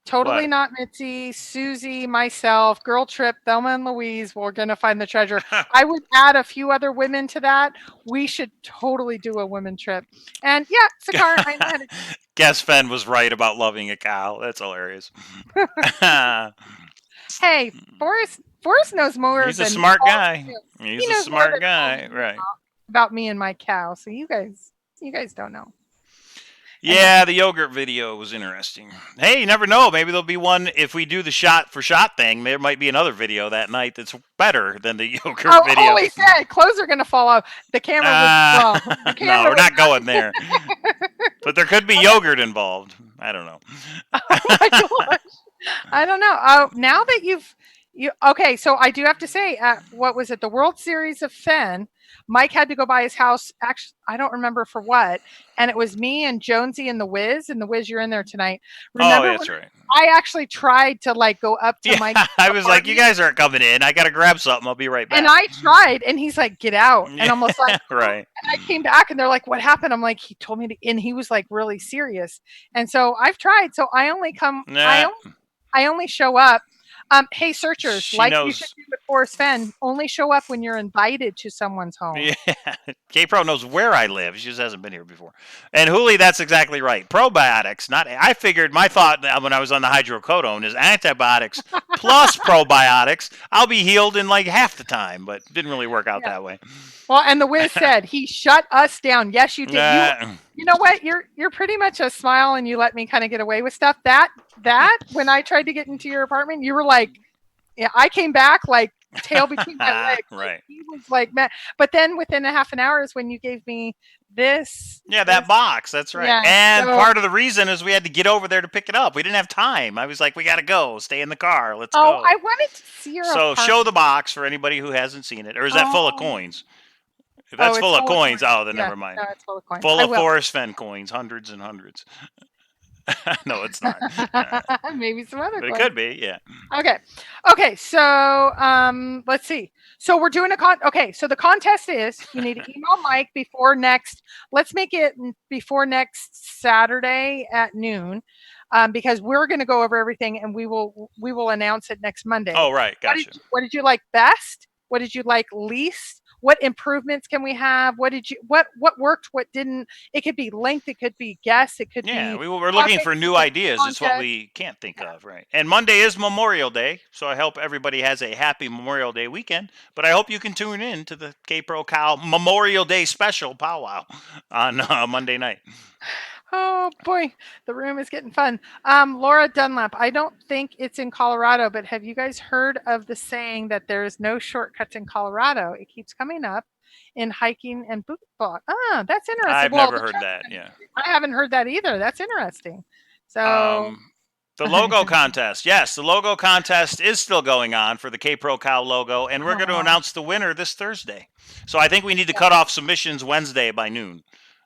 totally What? not Mitzi, Susie, myself, girl trip, Thelma and Louise, we're gonna find the treasure. I would add a few other women to that. We should totally do a women trip. And yeah, Sakar, I know how to. Guess Fen was right about loving a cow. That's hilarious. Hey, Forrest knows more He's a than smart all of guy. you. He He's a knows more smart than all of guy, you right? about me and my cow. So you guys don't know. Anyway. Yeah, the yogurt video was interesting. Hey, you never know. Maybe there'll be one if we do the shot for shot thing. There might be another video that night that's better than the yogurt Oh, video. holy said clothes are gonna fall off. The camera would well, the No, camera we're would not going there. But there could be yogurt involved. I don't know. oh my gosh. I don't know. Oh, now that you okay, so I do have to say, what was it? The World Series of Fen. Mike had to go by his house. Actually, I don't remember for what. And it was me and Jonesy and the Wiz. And the Wiz, you're in there tonight. Oh, Remember when that's right. I actually tried to like go up to Yeah, Mike's I was like, you apartment? guys aren't coming in. I got to grab something. I'll be right And back. I tried, and he's like, "Get out!" And Yeah, I'm almost like, right. and I came back, and they're like, "What happened?" I'm like, "He told me to," and he was like really serious. And so I've tried. So I only come. Nah, I only show up. Hey, searchers, she like you should knows. do with Forrest Fenn, only show up when you're invited to someone's home. Yeah, Kpro knows where I live. She just hasn't been here before. And Hooli, that's exactly right. Probiotics, not. I figured my thought when I was on the hydrocodone is antibiotics plus probiotics. I'll be healed in like half the time, but didn't really work out Yeah. that way. Well, and the Wiz said he shut us down. Yes, you did. Nah, You know what? You're pretty much a smile, and you let me kind of get away with stuff. That when I tried to get into your apartment, you were like, yeah, I came back like tail between my legs. Like, right. he was like, man. But then within a half an hour is when you gave me this. Yeah, that box. That's right. Yeah. And So, part of the reason is we had to get over there to pick it up. We didn't have time. I was like, we got to go. Stay in the car. Let's oh, go. I wanted to see your So apartment. show the box for anybody who hasn't seen it. Or is that full of Oh, coins? If oh, that's it's full of full of coins, coins. oh, then Yeah, never mind. no, it's full of coins. Full I of will. Forrest Fenn coins, hundreds and hundreds. No, it's not. Maybe some other But it coins. could be, yeah. Okay. So let's see. So we're doing okay, so the contest is you need to email Mike before next. Let's make it before next Saturday at noon. Because we're going to go over everything and we will announce it next Monday. Oh, right, What did gotcha. you, what did you like best? What did you like least? What improvements can we have? What worked? What didn't? It could be length. It could be guess. It could Yeah, be we're looking topic. for It new could be ideas. It's what contest. we can't think of, right? And Monday is Memorial Day, so I hope everybody has a happy Memorial Day weekend. But I hope you can tune in to the Kpro Cow Memorial Day special powwow on Monday night. Oh boy, the room is getting fun. Laura Dunlap, I don't think it's in Colorado, but have you guys heard of the saying that there is no shortcuts in Colorado? It keeps coming up in hiking and boot walk. Ah, that's interesting. I've Well, never the heard that. children, Yeah. I haven't heard that either. That's interesting. So, The logo contest. Yes, the logo contest is still going on for the Kpro Cow logo, and we're going to oh, announce the winner this Thursday. So I think we need to cut off submissions Wednesday by noon.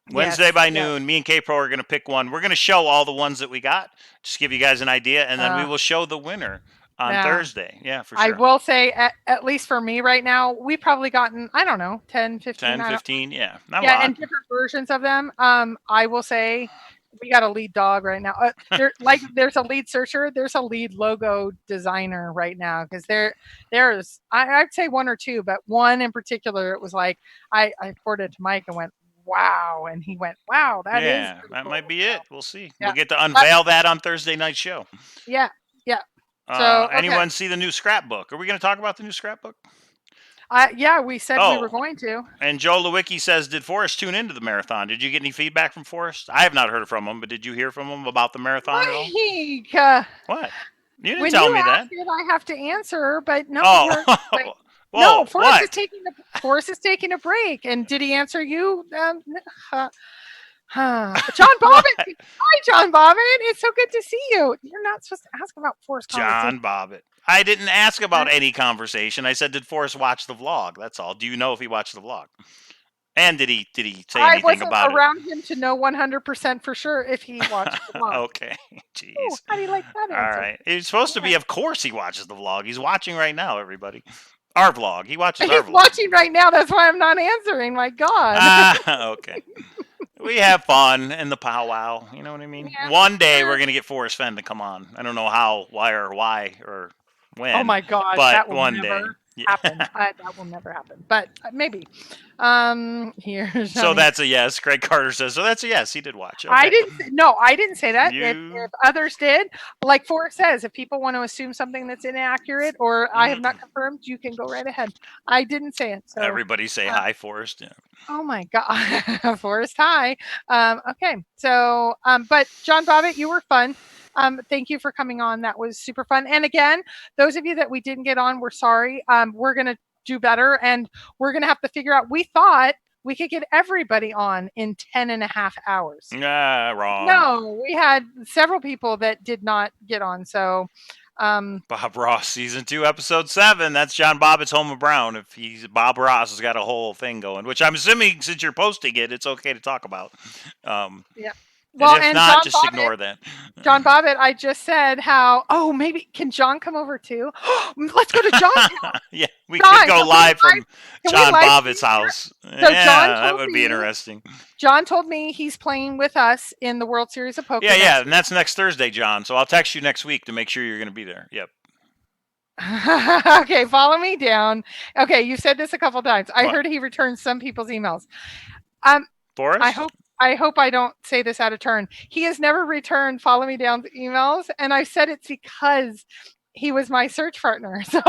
Wednesday yes, by yes. noon, me and Kpro are going to pick one. We're going to show all the ones that we got, just give you guys an idea, and then we Uh, will show the winner on yeah. Thursday. Yeah, for I sure. will say, at least for me right now, we've probably gotten, I don't know, 10, 15. 10, I don't 15, yeah, not a Yeah, lot. and different versions of them. I will say we got a lead dog right now. There's a lead searcher, there's a lead logo designer right now because I'd say one or two, but one in particular, it was like I forwarded it to Mike and went, wow, and he went, wow, that is Yeah, pretty that might cool. be So it. We'll see. yeah, We'll get to but unveil that on Thursday night show. yeah, yeah. So okay, Anyone see the new scrapbook? Are we going to talk about the new scrapbook? yeah, we said we were Oh, going to. and Joe Lewicki says, did Forrest tune into the marathon? Did you get any feedback from Forrest? I have not heard from him, but did you hear from him about the marathon at all? Mike, What? You didn't when tell you me ask that. it, I have to answer, but no, Oh, we're like, no, whoa, what? Forrest is taking a break. And did he answer you? John Bobbin. Hi, John Bobbin. It's so good to see you. You're not supposed to ask about Forrest conversation. John Bobbitt. I didn't ask about any conversation. I said, did Forrest watch the vlog? That's all. Do you know if he watched the vlog? And did he say I anything wasn't about around him to know 100% for sure if he watched the it? vlog. Okay, Oh, jeez. how do you like that All answer? right. It's supposed to be, of course, he watches the vlog. He's watching right now, everybody. Our vlog. He watches our He's vlog. watching right now. That's why I'm not answering. My God. Okay. We have fun in the powwow. You know what I mean? Yeah. One day we're going to get Forrest Fenn to come on. I don't know how, why, or when. Oh my gosh, but that will one never day. Yeah. happen. That will never happen. But maybe. Here's So that's a yes. Greg Carter says, so that's a yes. He did watch. Okay. I didn't say that. You... If others did, like Forrest says, if people want to assume something that's inaccurate or I have not confirmed, you can go right ahead. I didn't say it. So everybody say hi, Forrest. Yeah. oh my God, Forrest, hi. Okay, so but John Bobbitt, you were fun. Thank you for coming on. That was super fun. And again, those of you that we didn't get on, we're sorry. We're gonna do better, and we're gonna have to figure out. We thought we could get everybody on in 10 and a half hours. Wrong. No, we had several people that did not get on. So Bob Ross, season 2, episode 7. That's John Bobbitt's Home of Brown. If Bob Ross has got a whole thing going, which I'm assuming since you're posting it, it's okay to talk about. Yeah. Well, and if not, John just Bobbitt, ignore that. John Bobbitt, I just said how. Oh, maybe can John come over too? Let's go to John's house. Yeah, we John, could go live from John Bobbitt's house. So yeah, John that would be interesting. John told me he's playing with us in the World Series of Poker. Yeah, and that's next Thursday, John. So I'll text you next week to make sure you're going to be there. Yep. Okay, follow me down. Okay, you said this a couple times. I heard he returns some people's emails. Forrest? I hope I don't say this out of turn. He has never returned follow me down emails, and I said it's because he was my search partner. So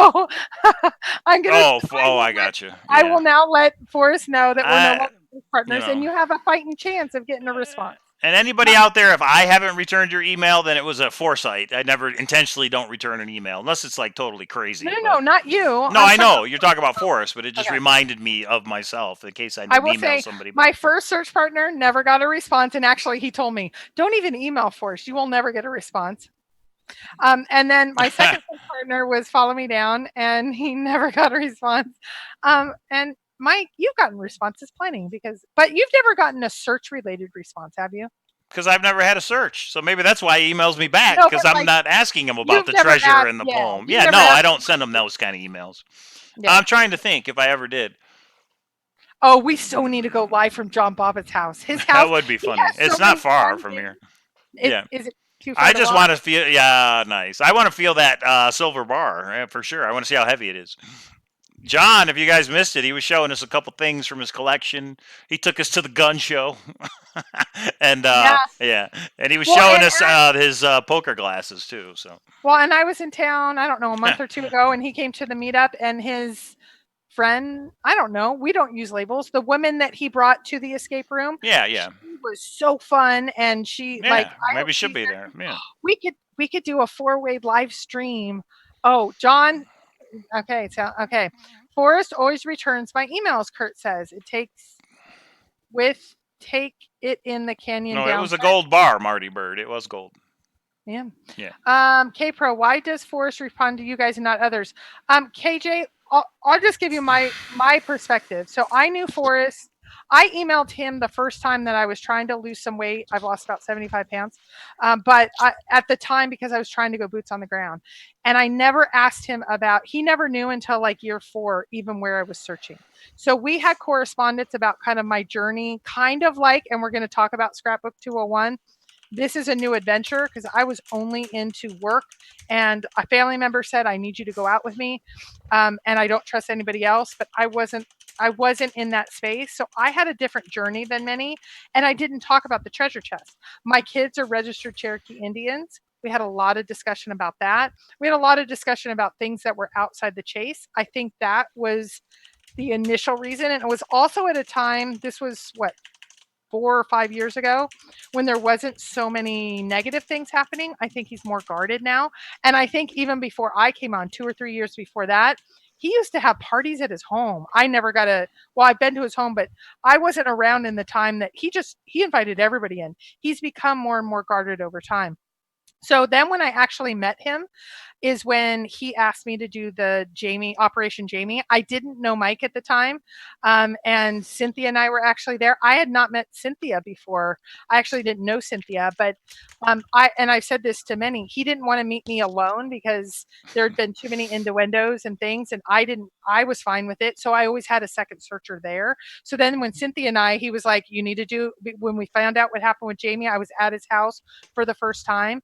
I'm gonna. I got you. Yeah. I will now let Forrest know that we're no longer partners, and you have a fighting chance of getting a response. And anybody out there, if I haven't returned your email, then it was a foresight. I never intentionally don't return an email unless it's like totally crazy. No, not you. No, I know you're talking about Forrest, but it just reminded me of myself in case I didn't email somebody. My first search partner never got a response, and actually, he told me, "Don't even email Forrest; you will never get a response." And then my second partner was Follow Me Down, and he never got a response. And Mike, you've gotten responses plenty but you've never gotten a search related response, have you? Because I've never had a search. So maybe that's why he emails me back, because I'm not asking him about the treasure and the poem. Yeah, no, I don't send him those kind of emails. Yeah. I'm trying to think if I ever did. Oh, we so need to go live from John Bobbitt's house. His house. That would be funny. It's not far from here. Yeah. Is it too far? I just want to feel, nice. I want to feel that silver bar for sure. I want to see how heavy it is. John, if you guys missed it, he was showing us a couple things from his collection. He took us to the gun show, and Yeah. yeah, and he was Well, showing and us his poker glasses too. So and I was in town, I don't know, a month or two ago, and he came to the meetup, and his friend, I don't know, we don't use labels. The woman that he brought to the escape room, yeah, she yeah, was so fun, and she like yeah. Maybe she'll she be said there. Yeah. we could do a four-way live stream. Oh, John, okay, so okay. Forrest always returns my emails, Kurt says. It takes with take it in the canyon No, it down. was a gold bar, Marty Bird. It was gold. Yeah. Yeah. Kpro, why does Forrest respond to you guys and not others? KJ, I'll just give you my perspective. So I knew Forrest. I emailed him the first time that I was trying to lose some weight. I've lost about 75 pounds, but at the time because I was trying to go boots on the ground, and I never asked him about. He never knew until like year 4, even where I was searching. So we had correspondence about kind of my journey, kind of like, and we're going to talk about Scrapbook 201. This is a new adventure because I was only into work, and a family member said, I need you to go out with me. And I don't trust anybody else, but I wasn't in that space. So I had a different journey than many, and I didn't talk about the treasure chest. My kids are registered Cherokee Indians. We had a lot of discussion about that. We had a lot of discussion about things that were outside the chase. I think that was the initial reason. And it was also at a time, this was what, 4 or 5 years ago, when there wasn't so many negative things happening. I think he's more guarded now. And I think even before I came on, 2 or 3 years before that, he used to have parties at his home. I never got I've been to his home, but I wasn't around in the time that he invited everybody in. He's become more and more guarded over time. So then when I actually met him, is when he asked me to do the Operation Jamie. I didn't know Mike at the time. And Cynthia and I were actually there. I had not met Cynthia before. I actually didn't know Cynthia, but I've said this to many, he didn't want to meet me alone because there had been too many innuendos and things. And I was fine with it. So I always had a second searcher there. So then when Cynthia and he was like, you need to do, when we found out what happened with Jamie, I was at his house for the first time.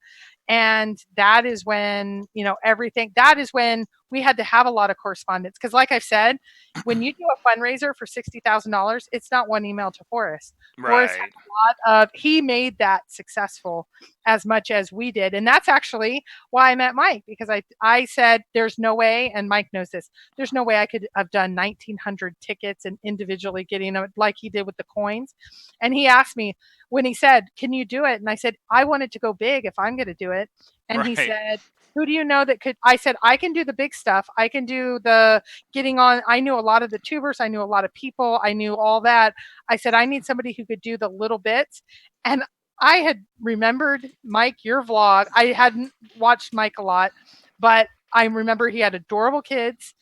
And that is when, everything, that is when we had to have a lot of correspondence. Because, like I've said, when you do a fundraiser for $60,000, it's not one email to Forrest. Forrest had Right. a lot of, he made that successful as much as we did. And that's actually why I met Mike, because I said, there's no way, and Mike knows this, there's no way I could have done 1,900 tickets and individually getting them like he did with the coins. And he asked me, when he said, can you do it? And I said, I wanted to go big if I'm going to do it. And he Right. said, who do you know that could? I said, I can do the big stuff. I can do the getting on. I knew a lot of the tubers. I knew a lot of people. I knew all that. I said, I need somebody who could do the little bits. And I had remembered, Mike, your vlog. I hadn't watched Mike a lot, but I remember he had adorable kids.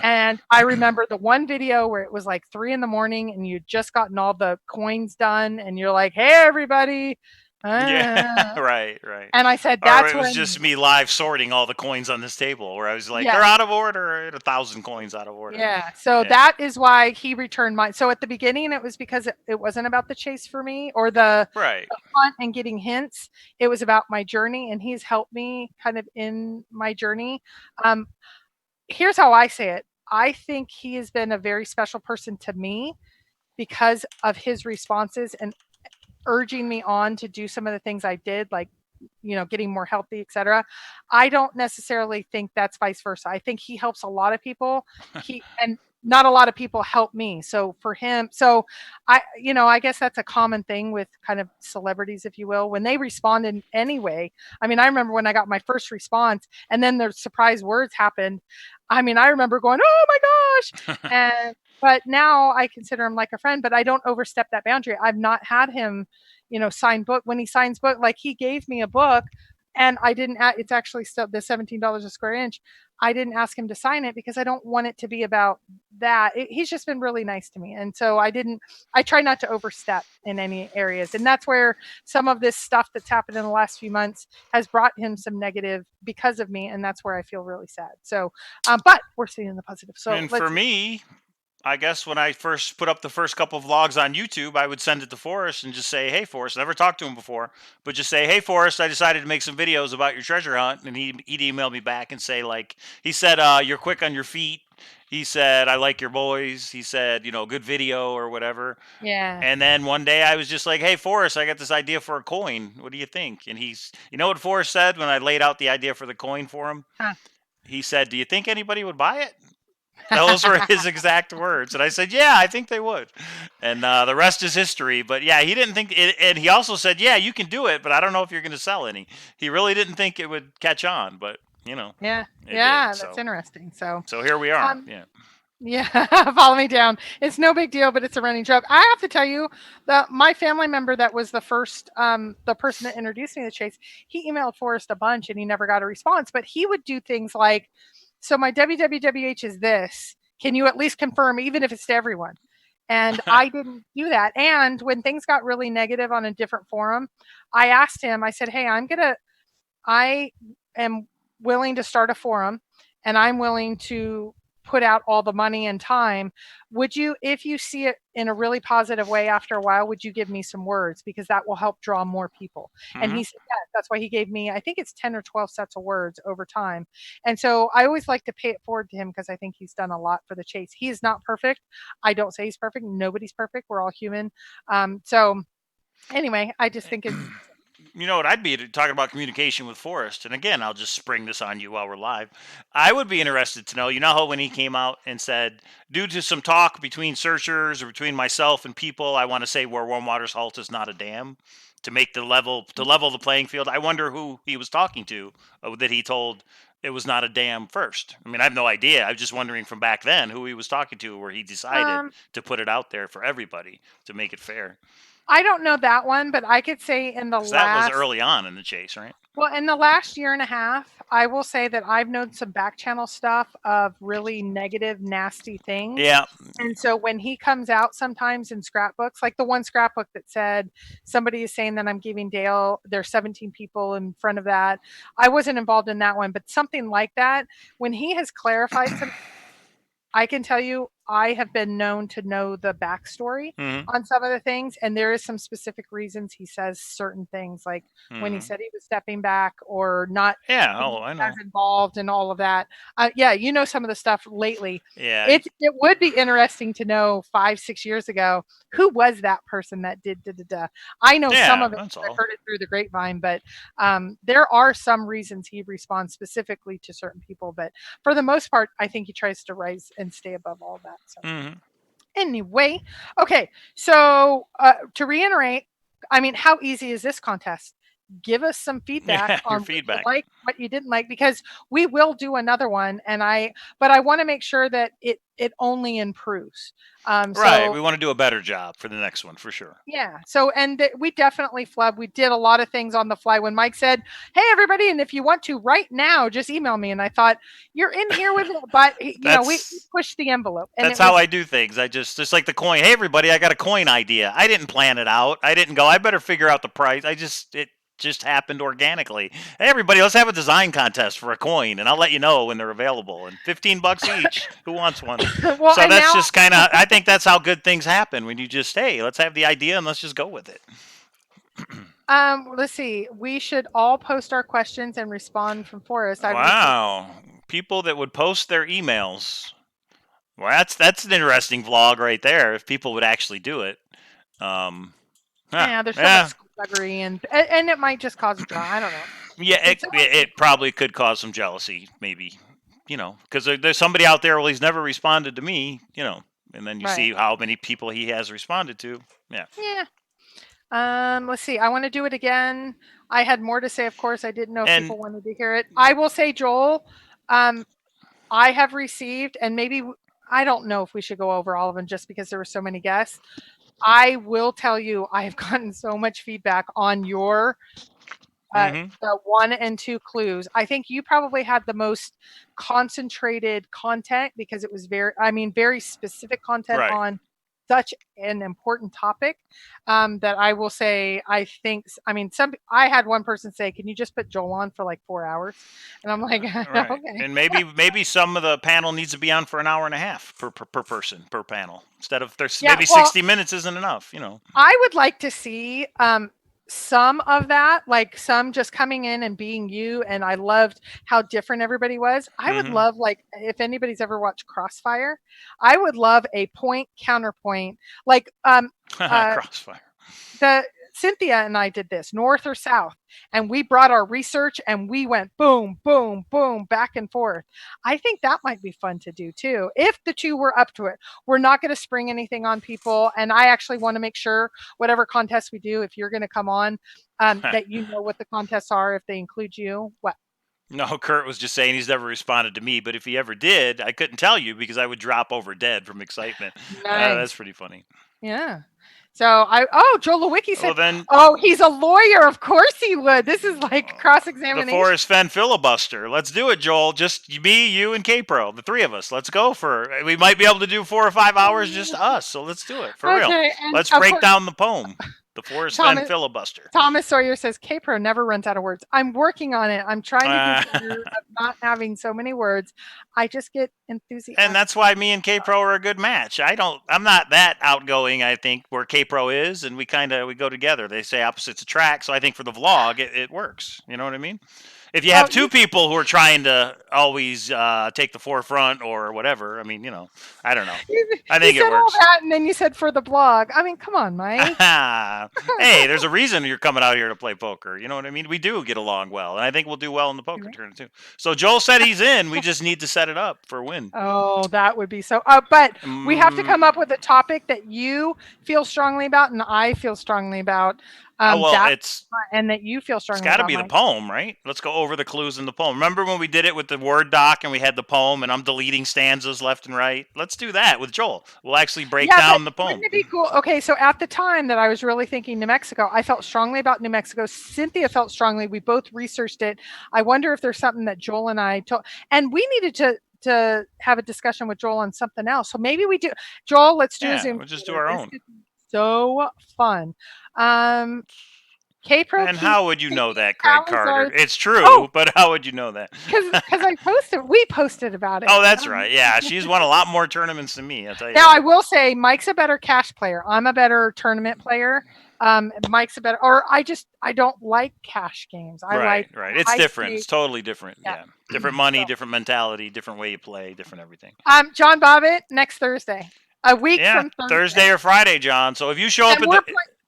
And I remember the one video where it was like 3 in the morning and you'd just gotten all the coins done and you're like, hey, everybody. Yeah. Uh, Right. Right. and I said, Or that's it was just when, me live sorting all the coins on this table, where I was like, they're yes. out of order. 1,000 coins out of order. Yeah. So Yeah. that is why he returned mine. So at the beginning, it was because it wasn't about the chase for me or Right. the hunt and getting hints. It was about my journey, and he's helped me kind of in my journey. Um, Here's how I say it. I think he has been a very special person to me because of his responses and urging me on to do some of the things I did, like, getting more healthy, etc. I don't necessarily think that's vice versa. I think he helps a lot of people. And not a lot of people help me. So for him, I guess that's a common thing with kind of celebrities, if you will, when they respond in any way. I mean, I remember when I got my first response and then the surprise words happened. I mean, I remember going, "Oh my gosh." And but now I consider him like a friend, but I don't overstep that boundary. I've not had him, sign book. When he signs book, like he gave me a book and I didn't, it's actually still the $17 a square inch. I didn't ask him to sign it because I don't want it to be about that. He's just been really nice to me. And so I try not to overstep in any areas. And that's where some of this stuff that's happened in the last few months has brought him some negative because of me. And that's where I feel really sad. So, but we're seeing the positive. So And for let's, me, I guess when I first put up the first couple of vlogs on YouTube, I would send it to Forrest and just say, "Hey, Forrest." Never talked to him before, but just say, "Hey, Forrest, I decided to make some videos about your treasure hunt," and he'd email me back and say, like, he said, "You're quick on your feet, He said, "I like your boys." He said, "Good video or whatever." Yeah. And then one day I was just like, "Hey, Forrest, I got this idea for a coin. What do you think?" And you know what Forrest said when I laid out the idea for the coin for him? Huh. He said, "Do you think anybody would buy it?" Those were his exact words. And I said, "Yeah, I think they would." And the rest is history. But yeah, he didn't think it. And he also said, "Yeah, you can do it, but I don't know if you're going to sell any." He really didn't think it would catch on, but Yeah. it did. Yeah, that's So, interesting. So, so here we are. um, Yeah. yeah, follow me down. It's no big deal, but it's a running joke. I have to tell you that my family member that was the person that introduced me to Chase, he emailed Forrest a bunch and he never got a response. But he would do things like, "So my WWWH is this. Can you at least confirm, even if it's to everyone?" And I didn't do that. And when things got really negative on a different forum, I asked him. I said, "Hey, I am willing to start a forum and I'm willing to put out all the money and time. Would you, if you see it in a really positive way after a while, would you give me some words? Because that will help draw more people." And Hmm. he said, "Yes." That's why he gave me, I think it's 10 or 12 sets of words over time. And so I always like to pay it forward to him because I think he's done a lot for the Chase. He is not perfect. I don't say he's perfect. Nobody's perfect. We're all human. So anyway, I just think it's, You know what I'd be talking about communication with Forrest, and again, I'll just spring this on you while we're live. I would be interested to know, how when he came out and said, due to some talk between searchers or between myself and people, I want to say where Warm Water's halt is not a dam to make to level the playing field. I wonder who he was talking to that he told it was not a dam first. I mean, I have no idea. I'm just wondering from back then who he was talking to, where he decided um, to put it out there for everybody to make it fair. I don't know that one, but I could say in the Because that was last, early on in the chase, right? well, in the last year and a half, I will say that I've known some back channel stuff of really negative, nasty things. Yeah. And so when he comes out sometimes in scrapbooks, like the one scrapbook that said somebody is saying that I'm giving Dale, there's 17 people in front of that. I wasn't involved in that one, but something like that, when he has clarified some, I can tell you, I have been known to know the backstory Hmm. on some of the things, and there is some specific reasons he says certain things, like when he Hmm. said he was stepping back or not Yeah. being Oh, I as know. involved and all of that. Yeah, you know some of the stuff lately. Yeah. It would be interesting to know 5 6 years ago who was that person that did da da da. I know some Yeah. of it That's because I've all. heard it through the grapevine, but there are some reasons he responds specifically to certain people, but for the most part, I think he tries to rise and stay above all that. So Hmm. anyway, okay. So to reiterate, I mean, how easy is this contest? Give us some feedback Yeah. Your on what you feedback. like, what you didn't like, because we will do another one. But I want to make sure that it only improves. Right. So We want to do a better job for the next one for sure. yeah. So, we definitely flub. We did a lot of things on the fly when Mike said, "Hey, everybody, and if you want to right now, just email me." And I thought, "You're in here with it," but we That's pushed the envelope, and that's it how was I do things. I just like the coin. Hey, everybody, I got a coin idea. I didn't plan it out. I didn't go, I better figure out the price. It just happened organically. Hey, everybody, let's have a design contest for a coin, and I'll let you know when they're available. And $15 each. Who wants one? well, So and that's now just kind of. I think that's how good things happen when you just, hey, let's have the idea and let's just go with it. let's see. We should all post our questions and respond from Forrest. I've received. Wow, people that would post their emails. Well, that's an interesting vlog right there. If people would actually do it. Um, huh, Yeah, there's so much yeah. skullduggery, and it might just cause a draw. I don't know. Yeah, It's it probably could cause some jealousy, maybe, because there's somebody out there. Well, he's never responded to me, and then you right. see how many people he has responded to. Yeah. Yeah. Let's see. I want to do it again. I had more to say, of course. I didn't know if And people wanted to hear it. I will say, Joel, um, I have received, and maybe I don't know if we should go over all of them just because there were so many guests. I will tell you, I have gotten so much feedback on your hmm. the 1 and 2 clues. I think you probably had the most concentrated content because it was very specific content Right. on such an important topic, that I will say, I think, I mean, I had one person say, "Can you just put Joel on for like 4 hours?" And I'm like, Right. okay. And maybe some of the panel needs to be on for an hour and a half per person per panel instead of there's Yeah, maybe well, 60 minutes isn't enough. I would like to see some of that, like some just coming in and being you, and I loved how different everybody was. I would love, like, if anybody's ever watched Crossfire, I would love a point counterpoint, like Crossfire. the Cynthia and I did this, north or south, and we brought our research and we went boom, boom, boom, back and forth. I think that might be fun to do too, if the two were up to it. We're not going to spring anything on people, and I actually want to make sure whatever contest we do, if you're going to come on, that you know what the contests are if they include you. What? No, Kurt was just saying he's never responded to me, but if he ever did, I couldn't tell you because I would drop over dead from excitement. That's Nice. pretty funny. Yeah. So Joel Lewicki said, Well, then, "Oh, he's a lawyer. Of course he would. This is like cross the examination." Forrest Fenn filibuster. Let's do it, Joel. Just me, you, and Kpro, the three of us. Let's go for. We might be able to do 4 or 5 hours just us. So let's do it for real. And Let's of break course, down the poem. The Forrest Fenn Thomas, filibuster. Thomas Sawyer says Kpro never runs out of words. I'm working on it. I'm trying to do better of not having so many words. I just get enthusiastic. And that's why me and Kpro are a good match. I'm not that outgoing, I think, where Kpro is, and we go together. They say opposites attract, so I think for the vlog it works. You know what I mean? If you have two people who are trying to always take the forefront or whatever, I mean, I don't know. I think it works. All that, and then you said for the blog. I mean, come on, Mike. Hey, there's a reason you're coming out here to play poker. You know what I mean? We do get along well, and I think we'll do well in the poker tournament too. So Joel said he's in. We just need to set it up for a win. Oh, that would be so. But we have to come up with a topic that you feel strongly about and I feel strongly about. And that you feel strongly about. It's got to be the poem, right? Let's go over the clues in the poem. Remember when we did it with the Word doc and we had the poem and I'm deleting stanzas left and right? Let's do that with Joel. We'll actually break down the poem. Wouldn't it be cool? Okay, so at the time that I was really thinking New Mexico, I felt strongly about New Mexico. Cynthia felt strongly. We both researched it. I wonder if there's something that Joel and I told. And we needed to have a discussion with Joel on something else. So maybe we do. Joel, let's do a Zoom. We'll just do our own. So fun. Kpro. And how would you know that, Craig Carter? It's true, but how would you know that? Because we posted about it. Oh, that's right. Yeah, she's won a lot more tournaments than me. I'll tell you. Now, I will say, Mike's a better cash player. I'm a better tournament player. Mike's a better, I don't like cash games. Right. It's different. It's totally different. Yeah. Different money, different mentality, different way you play, different everything. John Bobbitt, next Thursday. A week from Thursday or Friday, John. So if you show up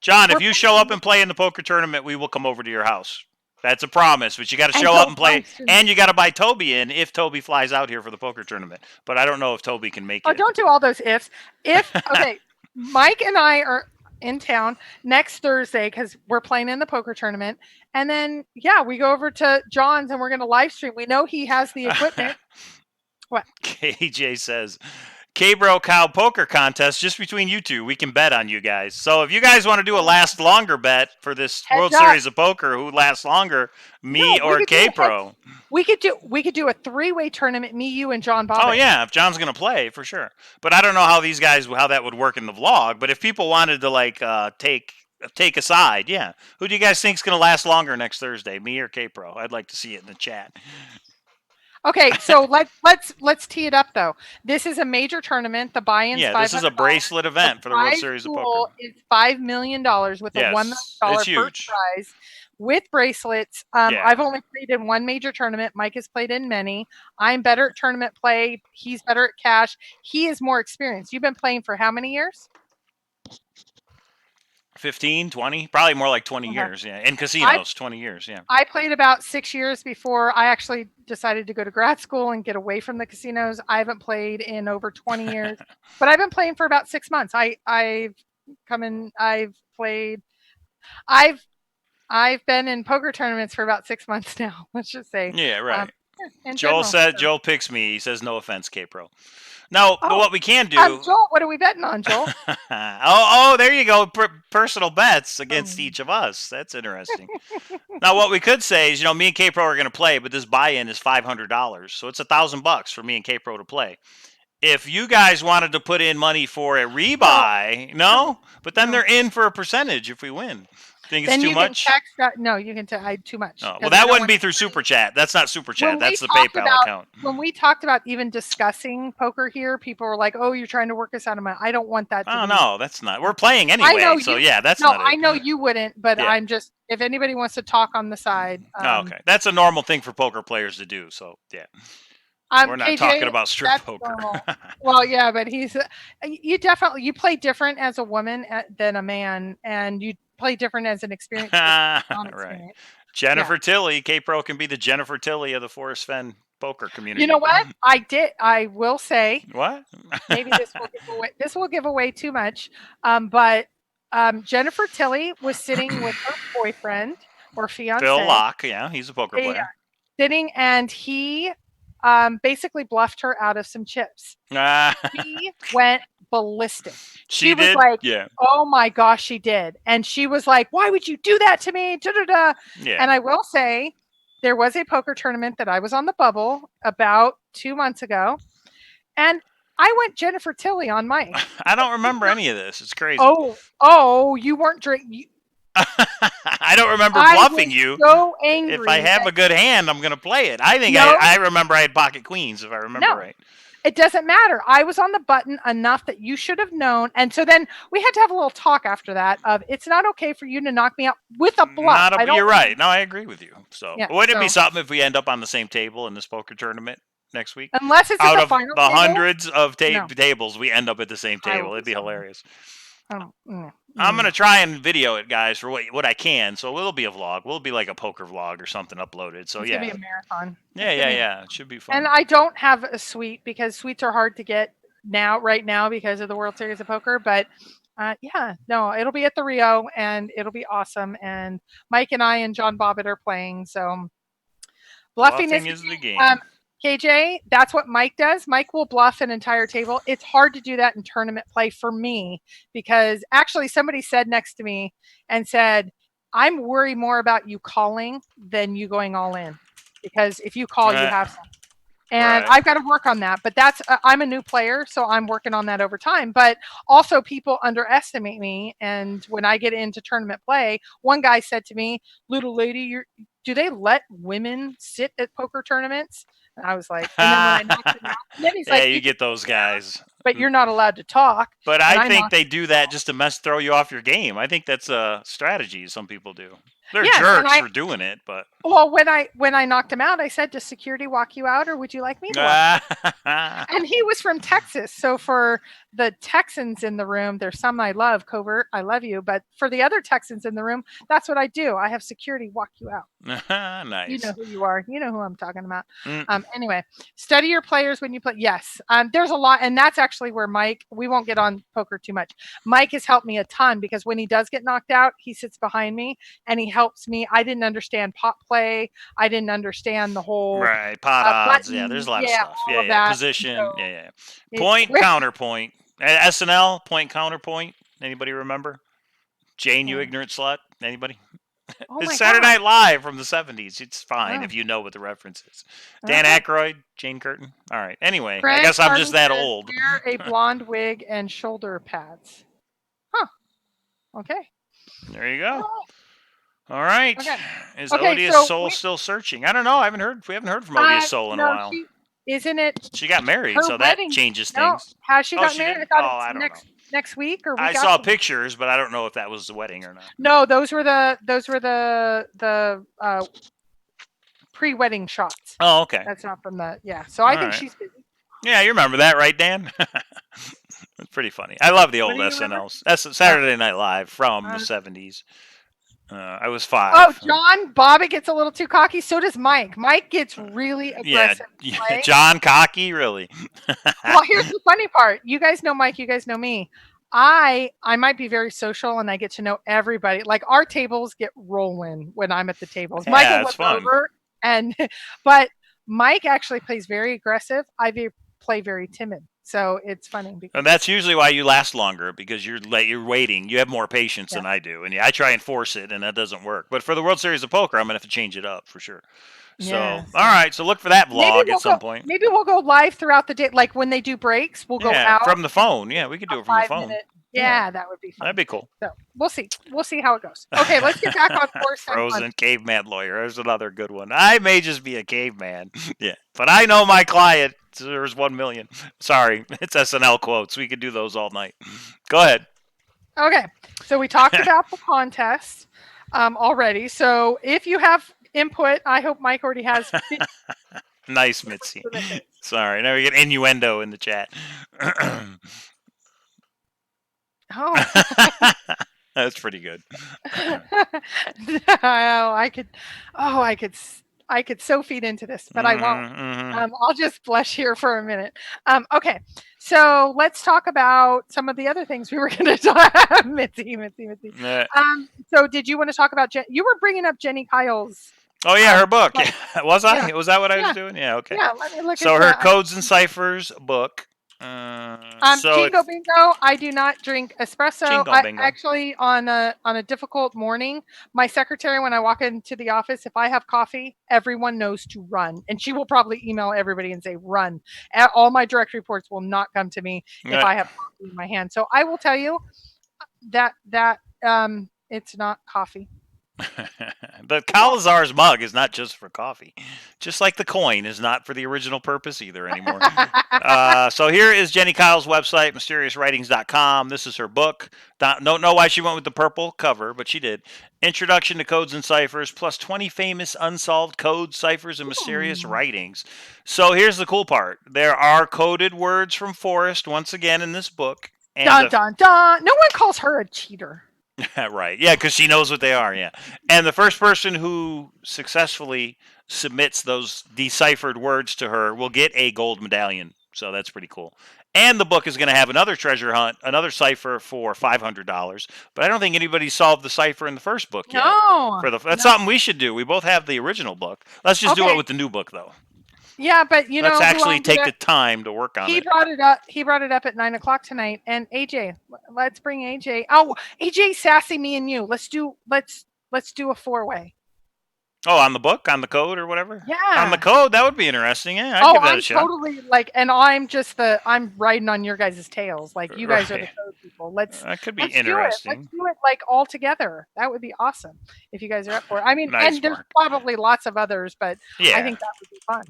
John, if you show up and play in the poker tournament, we will come over to your house. That's a promise, but you got to show up and play, and you got to buy Toby in if Toby flies out here for the poker tournament. But I don't know if Toby can make it. Oh, don't do all those ifs. Okay, Mike and I are in town next Thursday because we're playing in the poker tournament, and then we go over to John's and we're going to live stream. We know he has the equipment. What? KJ says, Kpro Cow Poker Contest just between you two. We can bet on you guys. So if you guys want to do a last longer bet for this World Series of Poker, who lasts longer, me or Kpro? We could do a 3-way tournament, me, you, and John Bobbitt. Oh yeah, if John's gonna play for sure. But I don't know how that would work in the vlog. But if people wanted to take a side, who do you guys think is gonna last longer next Thursday, me or Kpro? I'd like to see it in the chat. Okay, so let's tee it up though. This is a major tournament. The buy-in's $500. This is a bracelet event for the World Series of Poker. It's $5 million with a $1 million first prize with bracelets. I've only played in one major tournament. Mike has played in many. I'm better at tournament play. He's better at cash. He is more experienced. You've been playing for how many years? 15, 20, probably more like 20 years. Yeah, in casinos, 20 years. Yeah. I played about 6 years before I actually decided to go to grad school and get away from the casinos. I haven't played in over 20 years, but I've been playing for about 6 months. I've been in poker tournaments for about 6 months now. Let's just say. Yeah, right. Joel picks me. He says, "No offense, Kpro." Now, but what we can do... Joel, what are we betting on, Joel? There you go. Personal bets against each of us. That's interesting. Now, what we could say is, me and Kpro are going to play, but this buy-in is $500. So it's $1,000 for me and Kpro to play. If you guys wanted to put in money for a rebuy, but then they're in for a percentage if we win. Think it's Then too you much? can text. No, you can too much. Oh, well, 'cause I that don't wouldn't want be through Super Chat. That's not Super Chat. when we That's the talked PayPal about account. when we talked about even discussing poker here, people were like, "Oh, you're trying to work us out of money." I don't want that to Oh be. no, that's not. We're playing I know anyway, so you. yeah, that's No, not I it. know you wouldn't, but Yeah. I'm just if anybody wants to talk on the side. Oh, okay, that's a normal thing for poker players to do. So yeah, we're not talking KJ, about strip that's poker. normal. Well, yeah, but you definitely you play different as a woman than a man, and you play different as an experienced person, Right. non-experienced. Jennifer Tilly, Kpro can be the Jennifer Tilly of the Forrest Fen poker community. You know what? I will say. What? Maybe this will give away too much. But Jennifer Tilly was sitting with her boyfriend or fiance. Phil Locke, yeah, he's a poker player. Sitting, and he basically bluffed her out of some chips. She went ballistic. She was did? like, yeah. "Oh my gosh, she did!" And she was like, "Why would you do that to me?" Da-da-da. Yeah. And I will say, there was a poker tournament that I was on the bubble about 2 months ago, and I went Jennifer Tilly on Mike. I don't remember any of this. It's crazy. Oh, you weren't drinking. I don't remember bluffing you. So angry. If I have a good hand, I'm going to play it. I think I remember I had pocket queens, if I remember right. It doesn't matter. I was on the button enough that you should have known. And so then we had to have a little talk after that of it's not okay for you to knock me out with a bluff. You're right. No, I agree with you. So Yeah, wouldn't it be something if we end up on the same table in this poker tournament next week? Unless it's out at of the final the table? hundreds of tables, we end up at the same table. It'd be hilarious. I'm gonna try and video it, guys, for what I can. So it'll be a vlog. We'll be like a poker vlog or something uploaded. So it's gonna be a marathon. Yeah. It should be fun. And I don't have a suite because suites are hard to get right now because of the World Series of Poker. But it'll be at the Rio and it'll be awesome. And Mike and I and John Bobbitt are playing. So bluffing is the game. KJ, that's what Mike does. Mike will bluff an entire table. It's hard to do that in tournament play for me because actually somebody said next to me and said, I'm worried more about you calling than you going all in because if you call, you have some. And I've got to work on that. But I'm a new player, so I'm working on that over time. But also people underestimate me. And when I get into tournament play, one guy said to me, little lady, do they let women sit at poker tournaments? And I was like, and then when I knocked him out, and then he's like, you get those guys. But you're not allowed to talk. But I think they do that just to throw you off your game. I think that's a strategy some people do. They're jerks for doing it, but well, when I knocked him out, I said, "Does security walk you out, or would you like me to?" Walk and he was from Texas, so for the Texans in the room, there's some I love, Covert, I love you, but for the other Texans in the room, that's what I do. I have security walk you out. Nice. You know who you are. You know who I'm talking about. Anyway, study your players when you play. Yes, there's a lot, and that's actually where Mike. We won't get on poker too much. Mike has helped me a ton because when he does get knocked out, he sits behind me and he helps me. I didn't understand pot play. I didn't understand the whole pot odds. Button, there's a lot of stuff. Position. So Point counterpoint. SNL point counterpoint. Anybody remember? Jane, you ignorant slut. Anybody? It's Saturday Night Live from the 70s. It's fine if you know what the reference is. Dan Aykroyd, Jane Curtin. All right. Anyway, I guess I'm just that old. Wear a blonde wig and shoulder pads. Huh. Okay. There you go. All right. Okay. Is Odious Soul still searching? I don't know. We haven't heard from Odious Soul in a while. Isn't it? She got married, so that changes things. Has she got married? I thought it was next week or week I saw pictures, but I don't know if that was the wedding or not. No, those were the pre-wedding shots. Oh, okay. That's not from the So I think she's busy. Yeah, you remember that, right, Dan? It's pretty funny. I love the old SNLs. That's Saturday Night Live from the 70s. I was 5. Oh, John Bobbitt gets a little too cocky. So does Mike. Mike gets really aggressive. Yeah. John Cocky, really. Well, here's the funny part. You guys know Mike. You guys know me. I might be very social and I get to know everybody. Like our tables get rolling when I'm at the tables. Michael was over, but Mike actually plays very aggressive. I play very timid. So it's funny. And that's usually why you last longer because you're waiting. You have more patience than I do. And I try and force it and that doesn't work. But for the World Series of Poker, I'm going to have to change it up for sure. So, all right. So look for that vlog at some point. Maybe we'll go live throughout the day. Like when they do breaks, we'll go out. From the phone. Yeah, we could do it from the phone. Yeah, that would be fun. That'd be cool. So we'll see. We'll see how it goes. Okay, let's get back on Forrest and Frozen Fun. caveman lawyer. There's another good one. I may just be a caveman. Yeah, but I know my client. There's 1 million. Sorry, it's SNL quotes. We could do those all night. Go ahead. Okay, so we talked about the contest already. So if you have input, I hope Mike already has. Nice, Mitzi. Sorry, now we get innuendo in the chat. Oh. That's pretty good. I could so feed into this, but I won't. I'll just blush here for a minute. Okay, so let's talk about some of the other things we were going to talk. Mitzi. So did you want to talk about you were bringing up Jenny Kyle's? Oh yeah, her book. Yeah. Was I? Yeah. Was that what I was doing? Yeah. Okay. Yeah. Let me look. So her Codes and Ciphers book. Jingo bingo. I do not drink espresso. Jingo bingo. Actually, on a difficult morning, my secretary, when I walk into the office, if I have coffee, everyone knows to run, and she will probably email everybody and say run. All my direct reports will not come to me if I have coffee in my hand. So I will tell you that it's not coffee. The Cowlazars mug is not just for coffee, just like the coin is not for the original purpose either anymore. So here is Jenny Kyle's website, mysteriouswritings.com. This is her book. Don't know why she went with the purple cover, but she did. Introduction to Codes and Ciphers, plus 20 famous unsolved codes, ciphers, and mysterious writings. So here's the cool part. There are coded words from Forrest once again in this book. And dun, dun, dun. No one calls her a cheater. Right. Yeah, because she knows what they are. Yeah. And the first person who successfully submits those deciphered words to her will get a gold medallion. So that's pretty cool. And the book is going to have another treasure hunt, another cipher for $500. But I don't think anybody solved the cipher in the first book yet. No. That's something we should do. We both have the original book. Let's just do it with the new book, though. Yeah, but let's actually take the time to work on it. He brought it up at 9:00 tonight. And AJ, let's bring AJ. Oh, AJ, Sassy, me and you. Let's do a 4-way. Oh, on the book, on the code, or whatever. Yeah, on the code, that would be interesting. Yeah, I'd give that a shot. Totally and I'm riding on your guys' tails. Like you guys are the code people. That could be interesting. Let's do it like all together. That would be awesome if you guys are up for it. I mean, nice, and there's probably lots of others, but I think that would be fun.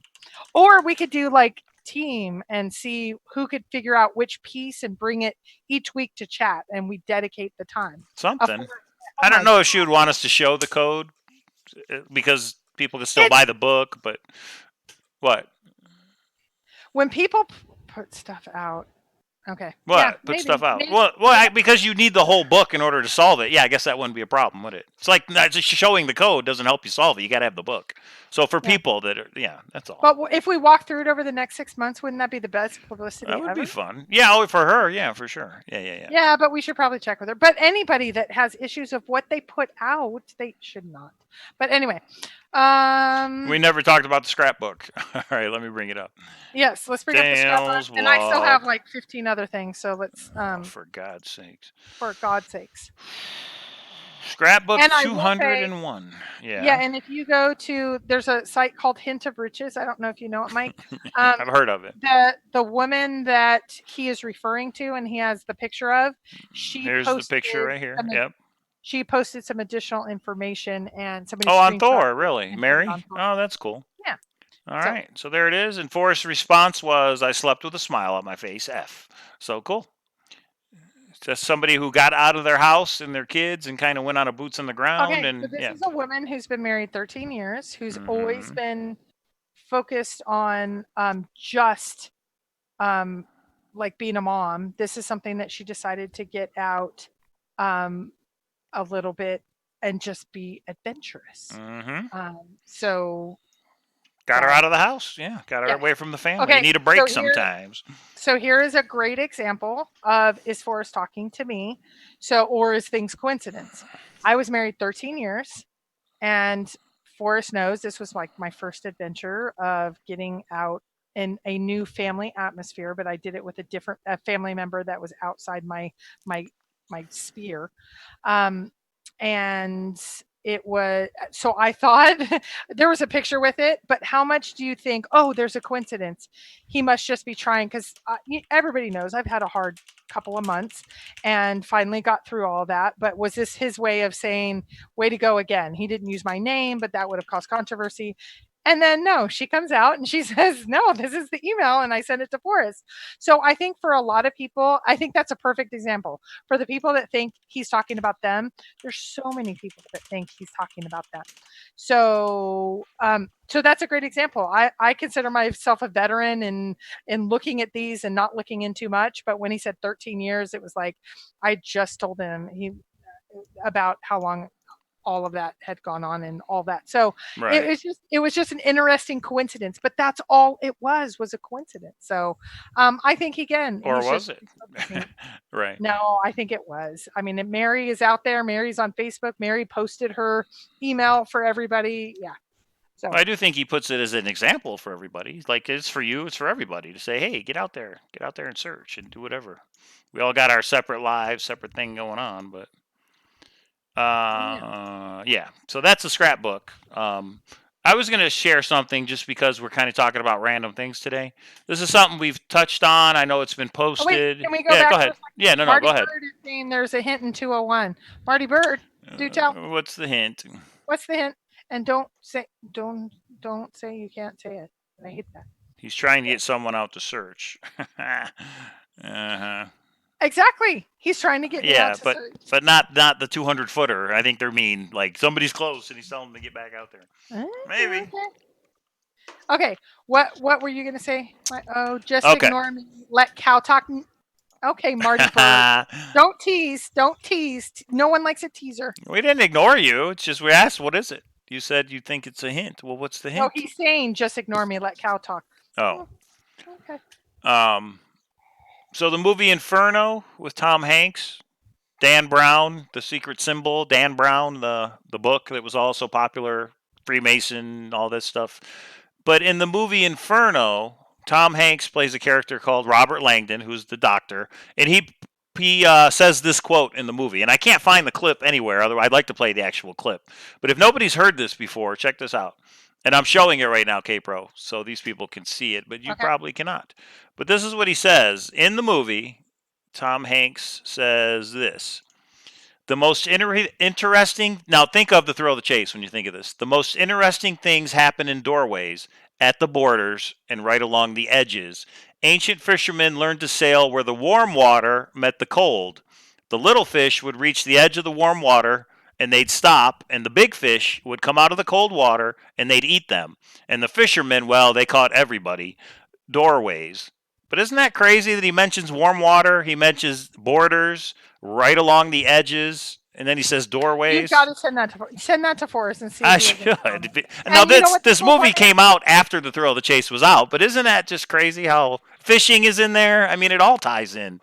Or we could do like team and see who could figure out which piece and bring it each week to chat, and we dedicate the time. Something. I don't know if she would want us to show the code because people can still buy the book, but what? When people put stuff out. Okay. What? Yeah, put stuff out. Well, because you need the whole book in order to solve it. Yeah, I guess that wouldn't be a problem, would it? It's like just showing the code doesn't help you solve it. You got to have the book. So for people that are, that's all. But if we walk through it over the next 6 months, wouldn't that be the best publicity ever? That would be fun. Yeah, for her. Yeah, for sure. Yeah. Yeah, but we should probably check with her. But anybody that has issues of what they put out, they should not. But anyway. We never talked about the scrapbook. All right, let me bring it up. Yes, let's bring up the scrapbook. And I still have like 15 other things, so let's for God's sakes. For God's sakes. Scrapbook 201. Yeah, and if you go to, there's a site called Hint of Riches. I don't know if you know it, Mike. I've heard of it. The woman that he is referring to, and he has the picture of, here's the picture right here. Yep. She posted some additional information, and somebody. Oh, on Thor, really? Mary? Oh, that's cool. Yeah. All right, so there it is. And Forrest's response was, "I slept with a smile on my face." F. So cool. Just somebody who got out of their house and their kids and kind of went on a boots on the ground. Okay, and so this is a woman who's been married 13 years, who's always been focused on just like being a mom. This is something that she decided to get out a little bit and just be adventurous. So got her out of the house. Yeah, got her away from the family. Okay, you need a break sometimes. So here is a great example of, is Forrest talking to me? Or is things coincidence? I was married 13 years, and Forrest knows this was like my first adventure of getting out in a new family atmosphere, but I did it with a family member that was outside my sphere. And it was, so I thought there was a picture with it, but how much do you think, oh, there's a coincidence? He must just be trying, because everybody knows I've had a hard couple of months and finally got through all that. But was this his way of saying, way to go again? He didn't use my name, but that would have caused controversy. And then no, she comes out and she says, no, this is the email. And I sent it to Forrest. So I think for a lot of people, I think that's a perfect example. For the people that think he's talking about them, there's so many people that think he's talking about them. So so that's a great example. I consider myself a veteran in looking at these and not looking in too much. But when he said 13 years, it was like I just told him about how long all of that had gone on and all that. So Right. it was just an interesting coincidence, but that's all it was a coincidence. So I think again, Or he's was just it? Right. no, I think it was. I mean, Mary is out there. Mary's on Facebook. Mary posted her email for everybody. Yeah. So Well, I do think he puts it as an example for everybody. Like it's for you, it's for everybody to say, "Hey, get out there and search and do whatever." We all got our separate lives, separate thing going on, but yeah. yeah. So that's a scrapbook. I was gonna share something just because we're kind of talking about random things today. This is something we've touched on. I know it's been Oh wait, posted. can we go Yeah, go back for a ahead. second? Yeah, no, Marty go ahead. Bird is saying there's a hint in 201. Marty Bird, do tell. What's the hint? What's the hint? And don't say you can't say it. I hate that. He's trying to get someone out to search. Uh-huh. Exactly. He's trying to get me out Yeah, to search. but not the 200 footer. I think they're mean. Like somebody's close and he's telling them to get back out there. Maybe. Okay. Okay. What were you gonna say? Oh, just Okay. ignore me. Let cow talk. Okay, Marty Bird. Don't tease. Don't tease. No one likes a teaser. We didn't ignore you. It's just we asked, what is it? You said you think it's a hint. Well, what's the No, hint? he's saying just ignore me. Let cow talk. Oh. Okay. So the movie Inferno with Tom Hanks, Dan Brown, The Secret Symbol, Dan Brown, the book that was also popular, Freemason, all this stuff. But in the movie Inferno, Tom Hanks plays a character called Robert Langdon, who's the doctor, and he says this quote in the movie, and I can't find the clip anywhere. Otherwise, I'd like to play the actual clip. But if nobody's heard this before, check this out. And I'm showing it right now, Kpro, so these people can see it, but you Okay. probably cannot. But this is what he says in the movie. Tom Hanks says this. The most interesting, now think of the thrill of the chase when you think of this. The most interesting things happen in doorways, at the borders, and right along the edges. Ancient fishermen learned to sail where the warm water met the cold. The little fish would reach the edge of the warm water and they'd stop, and the big fish would come out of the cold water and they'd eat them. And the fishermen, well, they caught everybody. Doorways. But isn't that crazy that he mentions warm water? He mentions borders right along the edges, and then he says You've doorways. got to send that to Forrest and see if I he has any should. comments. Now And you know what the this cool part movie is? came out after the Thrill of the Chase was out, but isn't that just crazy how fishing is in there? I mean, it all ties in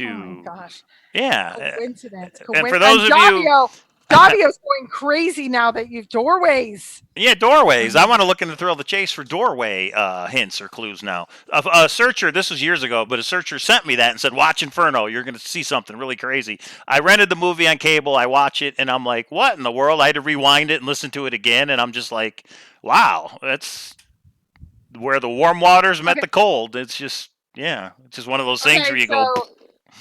Oh my to gosh. yeah. Coincidence. And for And those of you, Davio's going crazy now that you've doorways. yeah, doorways. I want to look into Thrill of the Chase for doorway hints or clues now. A searcher, this was years ago, but a searcher sent me that and said, "Watch Inferno. You're going to see something really crazy." I rented the movie on cable. I watch it, and I'm like, "What in the world?" I had to rewind it and listen to it again, and I'm just like, "Wow, that's where the warm waters met Okay. the cold." It's just, yeah, it's just one of those things Okay, where you go, so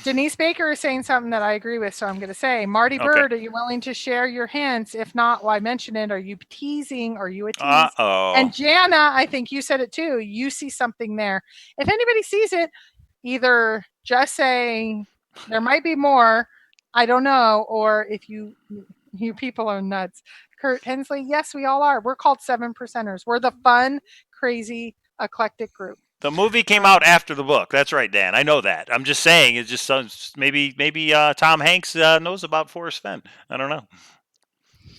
Denise Baker is saying something that I agree with, so I'm going to say, Marty "Okay, Bird, are you willing to share your hints? If not, why mention it? Are you teasing? Are you a uh tease? oh." And Jana, I think you said it too. You see something there. If anybody sees it, either just say there might be more, I don't know, or if you people are nuts. Kurt Hensley, yes, we all are. We're called 7%ers. We're the fun, crazy, eclectic group. The movie came out after the book. That's right, Dan. I know that. I'm just saying. It's just maybe Tom Hanks knows about Forrest Fenn. I don't know.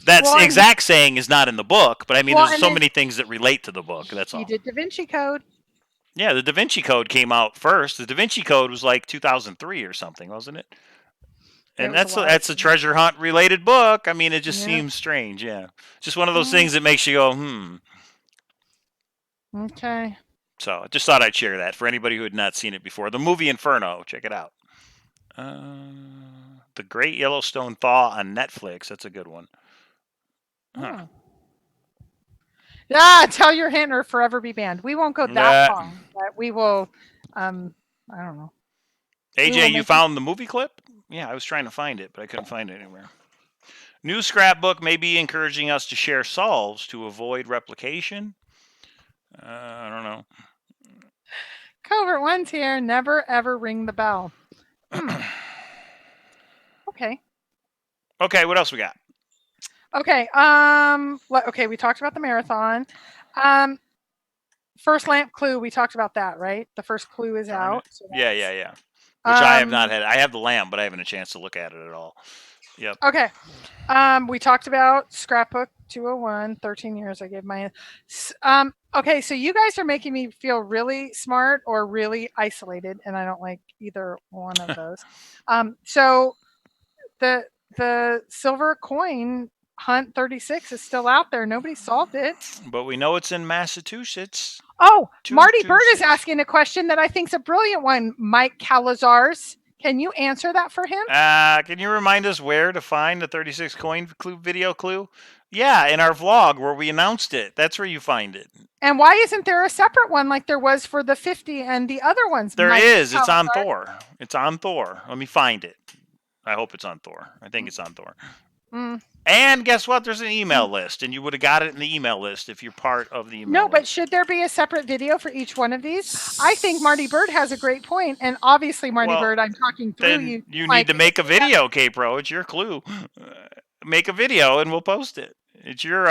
That's Well, and he, exact saying is not in the book, but I mean, well, there's and so then many things that relate to the book. That's he all. did Da Vinci Code. Yeah, the Da Vinci Code came out first. The Da Vinci Code was like 2003 or something, wasn't it? It And was a while that's a ago. treasure hunt related book. I mean, it just Yeah. seems strange. Yeah, just one of those Mm, things that makes you go, hmm. okay. So I just thought I'd share that for anybody who had not seen it before. The movie Inferno, check it out. The Great Yellowstone Thaw on Netflix. That's a good one. Huh. Yeah, tell your hint or forever be banned. We won't go that far, but we will. I don't know. AJ, you found the movie clip? Yeah, I was trying to find it, but I couldn't find it anywhere. New scrapbook may be encouraging us to share solves to avoid replication. I don't know. Covert one's here. Never ever ring the bell. Okay. Okay, what else we got? Okay. Okay, we talked about the marathon. First lamp clue. We talked about that, right? The first clue is out. So yeah. Which I have not had. I have the lamp, but I haven't a chance to look at it at all. Yep. Okay. We talked about Scrapbook 201, 13 years. I gave my. Okay, so you guys are making me feel really smart or really isolated, and I don't like either one of those. So the silver coin hunt 36 is still out there. Nobody solved it. But we know it's in Massachusetts. Oh, Marty Bird is asking a question that I think is a brilliant one. Mike Cowlazars, can you answer that for him? Can you remind us where to find the 36 coin clue video clue? Yeah, in our vlog where we announced it. That's where you find it. And why isn't there a separate one like there was for the 50 and the other ones? There is. It's on Thor. It's on Thor. Let me find it. I hope it's on Thor. I think it's on Thor. And guess what? There's an email list, and you would have got it in the email list if you're part of the email list. But should there be a separate video for each one of these? I think Marty Bird has a great point, and obviously, Marty Bird, I'm talking through you. You need to make a video, Kpro. It's your clue. Make a video, and we'll post it. It's your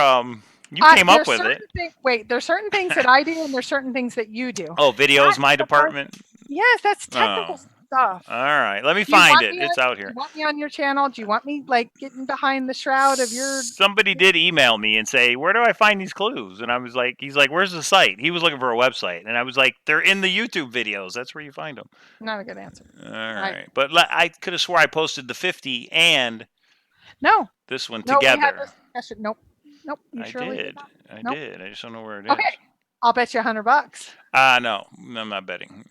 You came up with it. There's certain things that I do, and there's certain things that you do. Oh, video is my department? Yes, that's technical stuff. All right, let me find it. It's out here. Do you want me on your channel? Do you want me like getting behind the shroud of your? Somebody did email me and say, "Where do I find these clues?" And I was like, "He's like, where's the site?" He was looking for a website, and I was like, "They're in the YouTube videos. That's where you find them." Not a good answer. All right, but I could have swore I posted the 50 and this one together. Nope. I did. I just don't know where it is. Okay, I'll bet you $100. No, I'm not betting.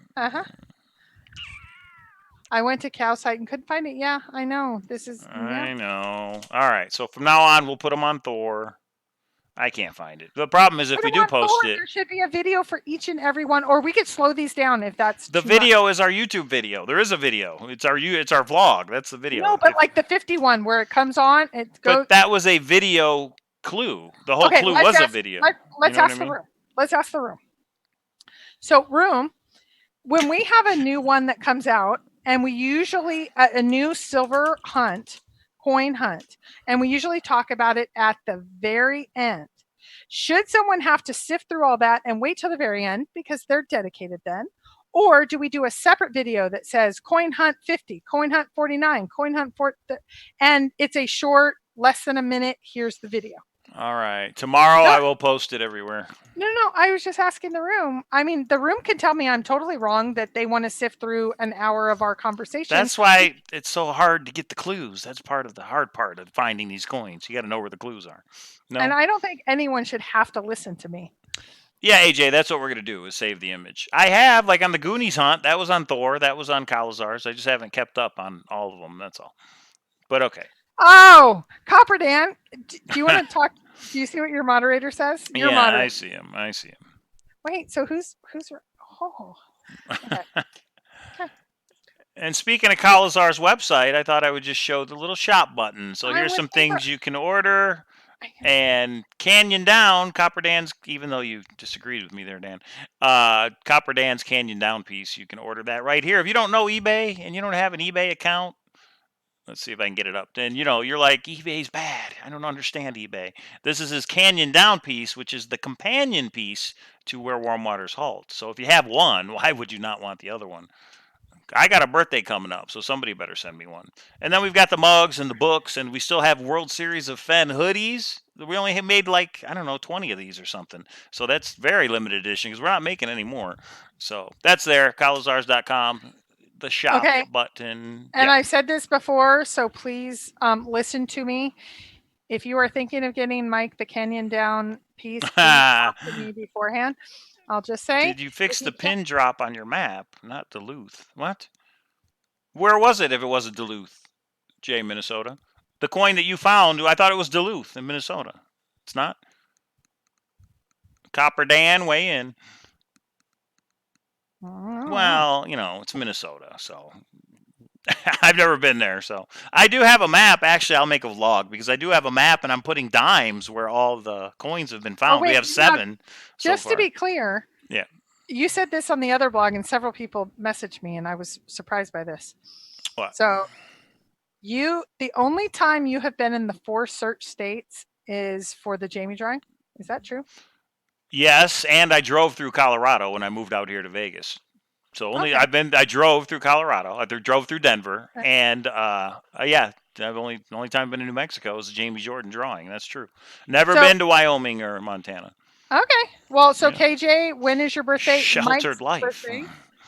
I went to Cow site and couldn't find it. Yeah, I know. This is. I know. All right, so from now on, we'll put them on Thor. I can't find it. The problem is if we do post it, there should be a video for each and every one, or we could slow these down if that's the video is our YouTube video. There is a video. It's our vlog. That's the video. No, but like the 51 where it comes on, it goes. But that was a video clue. The whole clue was a video. Let's ask the room. Let's ask the room. So room, when we have a new one that comes out, and we usually a new silver coin hunt, and we usually talk about it at the very end. Should someone have to sift through all that and wait till the very end because they're dedicated then? Or do we do a separate video that says coin hunt 50, coin hunt 49, coin hunt 40, and it's a short, less than a minute, here's the video. All right. Tomorrow I will post it everywhere. No, I was just asking the room. I mean, the room can tell me I'm totally wrong that they want to sift through an hour of our conversation. That's why it's so hard to get the clues. That's part of the hard part of finding these coins. You got to know where the clues are. No? And I don't think anyone should have to listen to me. Yeah, AJ, that's what we're going to do is save the image. I have, like on the Goonies hunt, that was on Thor, that was on Cowlazars. I just haven't kept up on all of them, that's all. But okay. Oh, Copper Dan, do you want to talk? Do you see what your moderator says? Your moderator. I see him. Wait, so who's? Oh. Okay. And speaking of Cowlazars' website, I thought I would just show the little shop button. So here's some things you can order. And Canyon Down, Copper Dan's, even though you disagreed with me there, Dan, Copper Dan's Canyon Down piece, you can order that right here. If you don't know eBay and you don't have an eBay account, let's see if I can get it up. Then, you're like, eBay's bad. I don't understand eBay. This is his Canyon Down piece, which is the companion piece to Where Warm Waters Halt. So if you have one, why would you not want the other one? I got a birthday coming up, so somebody better send me one. And then we've got the mugs and the books, and we still have World Series of Fen hoodies. We only made 20 of these or something. So that's very limited edition because we're not making any more. So that's there, Cowlazars.com. The shop button. And I've said this before, so please listen to me. If you are thinking of getting Mike the Canyon Down piece, please talk to me beforehand. I'll just say. Did you fix the pin drop on your map? Not Duluth. What? Where was it if it wasn't Duluth? Minnesota. The coin that you found, I thought it was Duluth in Minnesota. It's not. Copper Dan, weigh in. Well, it's Minnesota, so I've never been there. So I do have a map. Actually, I'll make a vlog because I do have a map, and I'm putting dimes where all the coins have been found. We have 7 so just far. to be clear, yeah, you said this on the other blog, and several people messaged me, and I was surprised by this. What? So the only time you have been in the 4 search states is for the Jamie drawing. Is that true? Yes, and I drove through Colorado when I moved out here to Vegas. So Okay. I drove through Colorado. I drove through Denver, and yeah, I've only time I've been in New Mexico is the Jamie Jordan drawing. That's true. Never been to Wyoming or Montana. Okay. Well, so yeah. KJ, when is your birthday? Sheltered life. Birthday.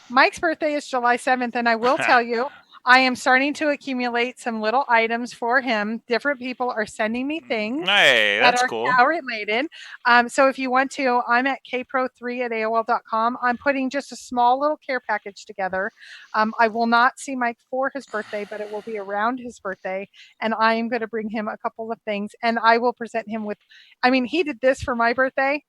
Mike's birthday is July 7th, and I will tell you, I am starting to accumulate some little items for him. Different people are sending me things that are cool. Cow related. So if you want to, I'm at Kpro3 at AOL.com. I'm putting just a small little care package together. I will not see Mike for his birthday, but it will be around his birthday, and I am going to bring him a couple of things, and I will present him with, he did this for my birthday.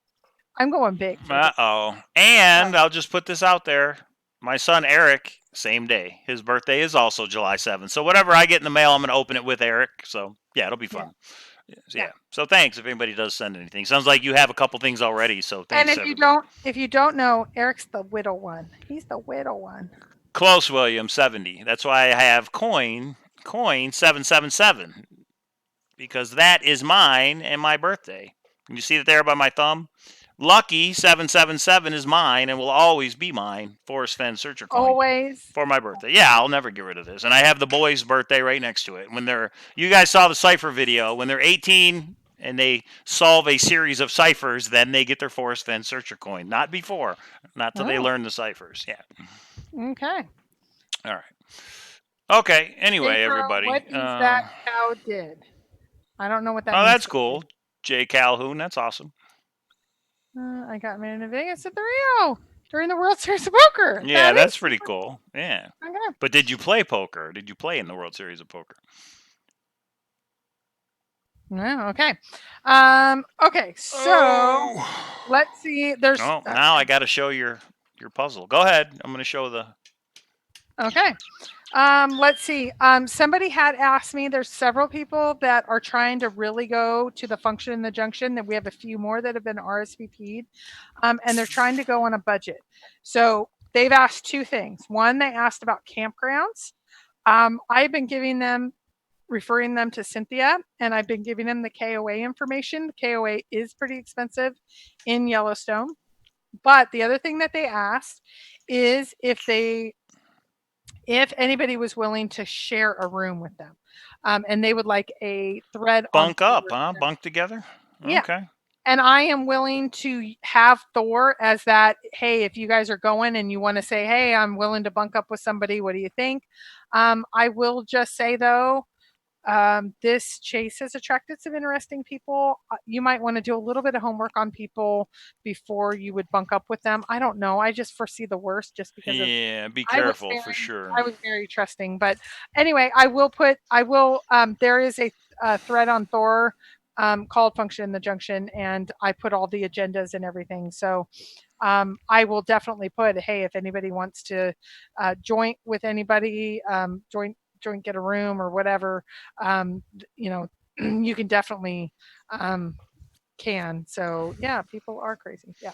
I'm going big. And I'll just put this out there. My son Eric, same day. His birthday is also July 7th. So whatever I get in the mail, I'm going to open it with Eric. So yeah, it'll be fun. Yeah. So thanks if anybody does send anything. Sounds like you have a couple things already. So thanks. And if you don't know, Eric's the widow one. He's the widow one. Close, William, 70. That's why I have coin 777 because that is mine and my birthday. Can you see it there by my thumb? Lucky 777 is mine and will always be mine. Forrest Fenn Searcher coin. Always. For my birthday. Yeah, I'll never get rid of this. And I have the boys' birthday right next to it. When you guys saw the cipher video, when they're 18 and they solve a series of ciphers, then they get their Forrest Fenn Searcher coin. Not before. Not till they learn the ciphers. Yeah. Okay. All right. Okay. Anyway, everybody. What is that cow did? I don't know what that means. Oh, that's cool. Jay Calhoun. That's awesome. I got married in Vegas at the Rio during the World Series of Poker. Yeah, that's pretty cool. Yeah. Okay. But did you play poker? Did you play in the World Series of Poker? No. Okay. Okay. So let's see. There's. Now I got to show your puzzle. Go ahead. I'm going to show the. Okay. Let's see. Somebody had asked me, there's several people that are trying to really go to the function in the junction, that we have a few more that have been RSVP'd, and they're trying to go on a budget. So they've asked 2 things. One, they asked about campgrounds. I've been referring them to Cynthia, and I've been giving them the KOA information. The KOA is pretty expensive in Yellowstone. But the other thing that they asked is if anybody was willing to share a room with them, and they would like a thread. Bunk up, huh? Bunk together? Yeah. Okay. And I am willing to have Thor as that, hey, if you guys are going and you want to say, hey, I'm willing to bunk up with somebody, what do you think? I will just say, though, this chase has attracted some interesting people. You might want to do a little bit of homework on people before you would bunk up with them. I don't know. I just foresee the worst just because be careful for sure. I was very trusting. But anyway, there is a thread on Thor called Function in the Junction, and I put all the agendas and everything. So I will definitely put, hey, if anybody wants to join with anybody, get a room or whatever, you can definitely can. So yeah, people are crazy. Yeah.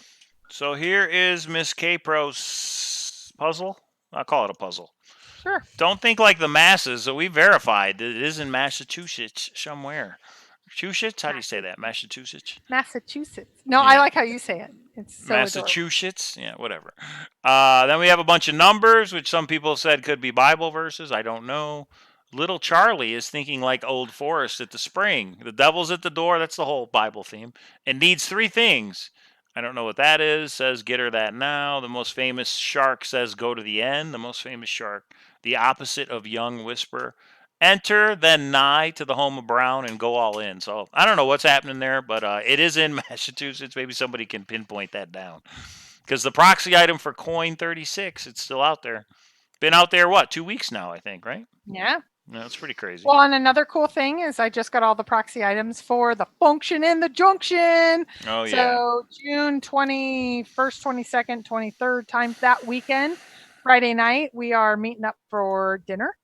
So here is Miss Kpro's puzzle. I'll call it a puzzle. Sure. Don't think like the masses. So we verified that it is in Massachusetts somewhere. Massachusetts? How do you say that? Massachusetts? Massachusetts. No, yeah. I like how you say it. It's so Massachusetts. Adorable. Yeah, whatever. Then we have a bunch of numbers, which some people said could be Bible verses. I don't know. Little Charlie is thinking like old Forrest at the spring. The devil's at the door. That's the whole Bible theme. And needs 3 things. I don't know what that is. Says get her that now. The most famous shark says go to the end. The most famous shark. The opposite of young whisper. Enter, then nigh to the home of Brown and go all in. So I don't know what's happening there, but it is in Massachusetts. Maybe somebody can pinpoint that down. Because the proxy item for coin 36, it's still out there. Been out there, 2 weeks now, I think, right? Yeah. No, that's pretty crazy. Well, and another cool thing is I just got all the proxy items for the function in the junction. Oh, yeah. So June 21st, 22nd, 23rd times that weekend, Friday night, we are meeting up for dinner.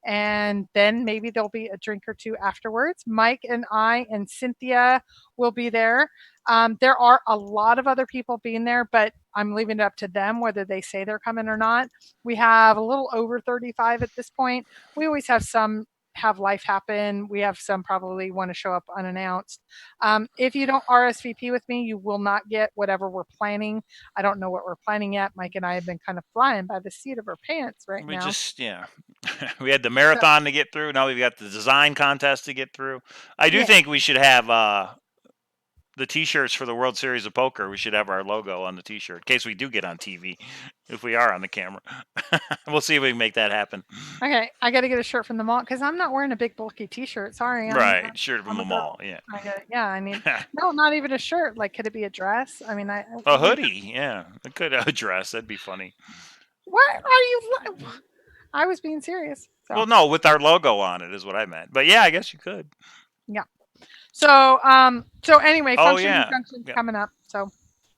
And then maybe there'll be a drink or two afterwards. Mike and I and Cynthia will be there. There are a lot of other people being there, but I'm leaving it up to them whether they say they're coming or not. We have a little over 35 at this point. We always have some have life happen. We have some probably want to show up unannounced. If you don't RSVP with me, you will not get whatever we're planning. I don't know what we're planning yet. Mike and I have been kind of flying by the seat of our pants right We now. just, we had the marathon to get through. Now we've got the design contest to get through. I do think we should have the T-shirts for the World Series of Poker. We should have our logo on the T-shirt in case we do get on TV. If we are on the camera, we'll see if we can make that happen. Okay, I got to get a shirt from the mall because I'm not wearing a big bulky T-shirt. Sorry, Right, shirt from I'm the a mall. girl. Yeah, I need no, not even a shirt. Like, could it be a dress? I mean, a hoodie. Yeah, it could a dress. That'd be funny. What are you? I was being serious. So. Well, no, with our logo on it is what I meant. But yeah, I guess you could. Yeah. So anyway, Function yeah. Junction's coming up. So.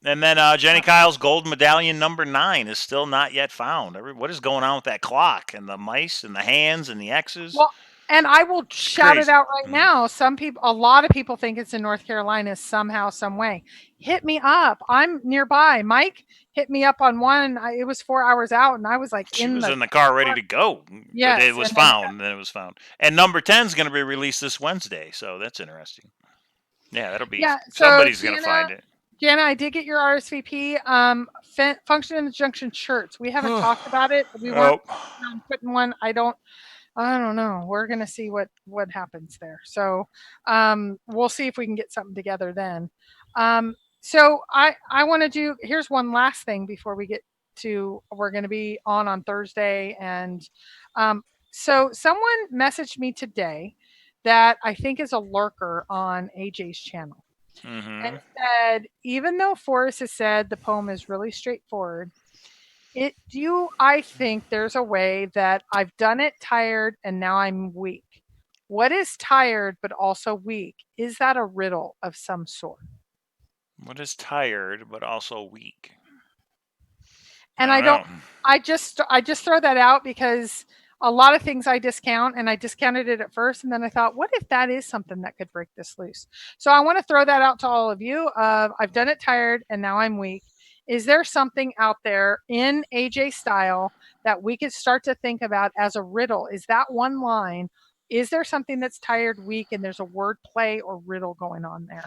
And then Jenny Kyle's gold medallion number 9 is still not yet found. What is going on with that clock and the mice and the hands and the X's? Well, and I will shout it out right now. A lot of people think it's in North Carolina somehow, some way. Hit me up. I'm nearby. Mike hit me up on one. It was 4 hours out, and I was like in the car ready to go. Yes, but it was found. Then it was found. And number 10 is going to be released this Wednesday, so that's interesting. Yeah, that'll be. Somebody's going to find it. Jana, I did get your RSVP. Function in the Junction shirts. We haven't talked about it. We weren't putting one. I don't know. We're gonna see what happens there. So we'll see if we can get something together then. So I want to do. Here's one last thing before we get to. We're going to be on Thursday, and so someone messaged me today that I think is a lurker on AJ's channel. And said, even though Forrest has said the poem is really straightforward, I think there's a way that I've done it tired and now I'm weak. What is tired but also weak? Is that a riddle of some sort? What is tired but also weak? And I just throw that out because a lot of things I discount, and I discounted it at first, and then I thought, what if that is something that could break this loose? So I want to throw that out to all of you. I've done it tired, and now I'm weak. Is there something out there in AJ style that we could start to think about as a riddle? Is that one line? Is there something that's tired, weak, and there's a word play or riddle going on there?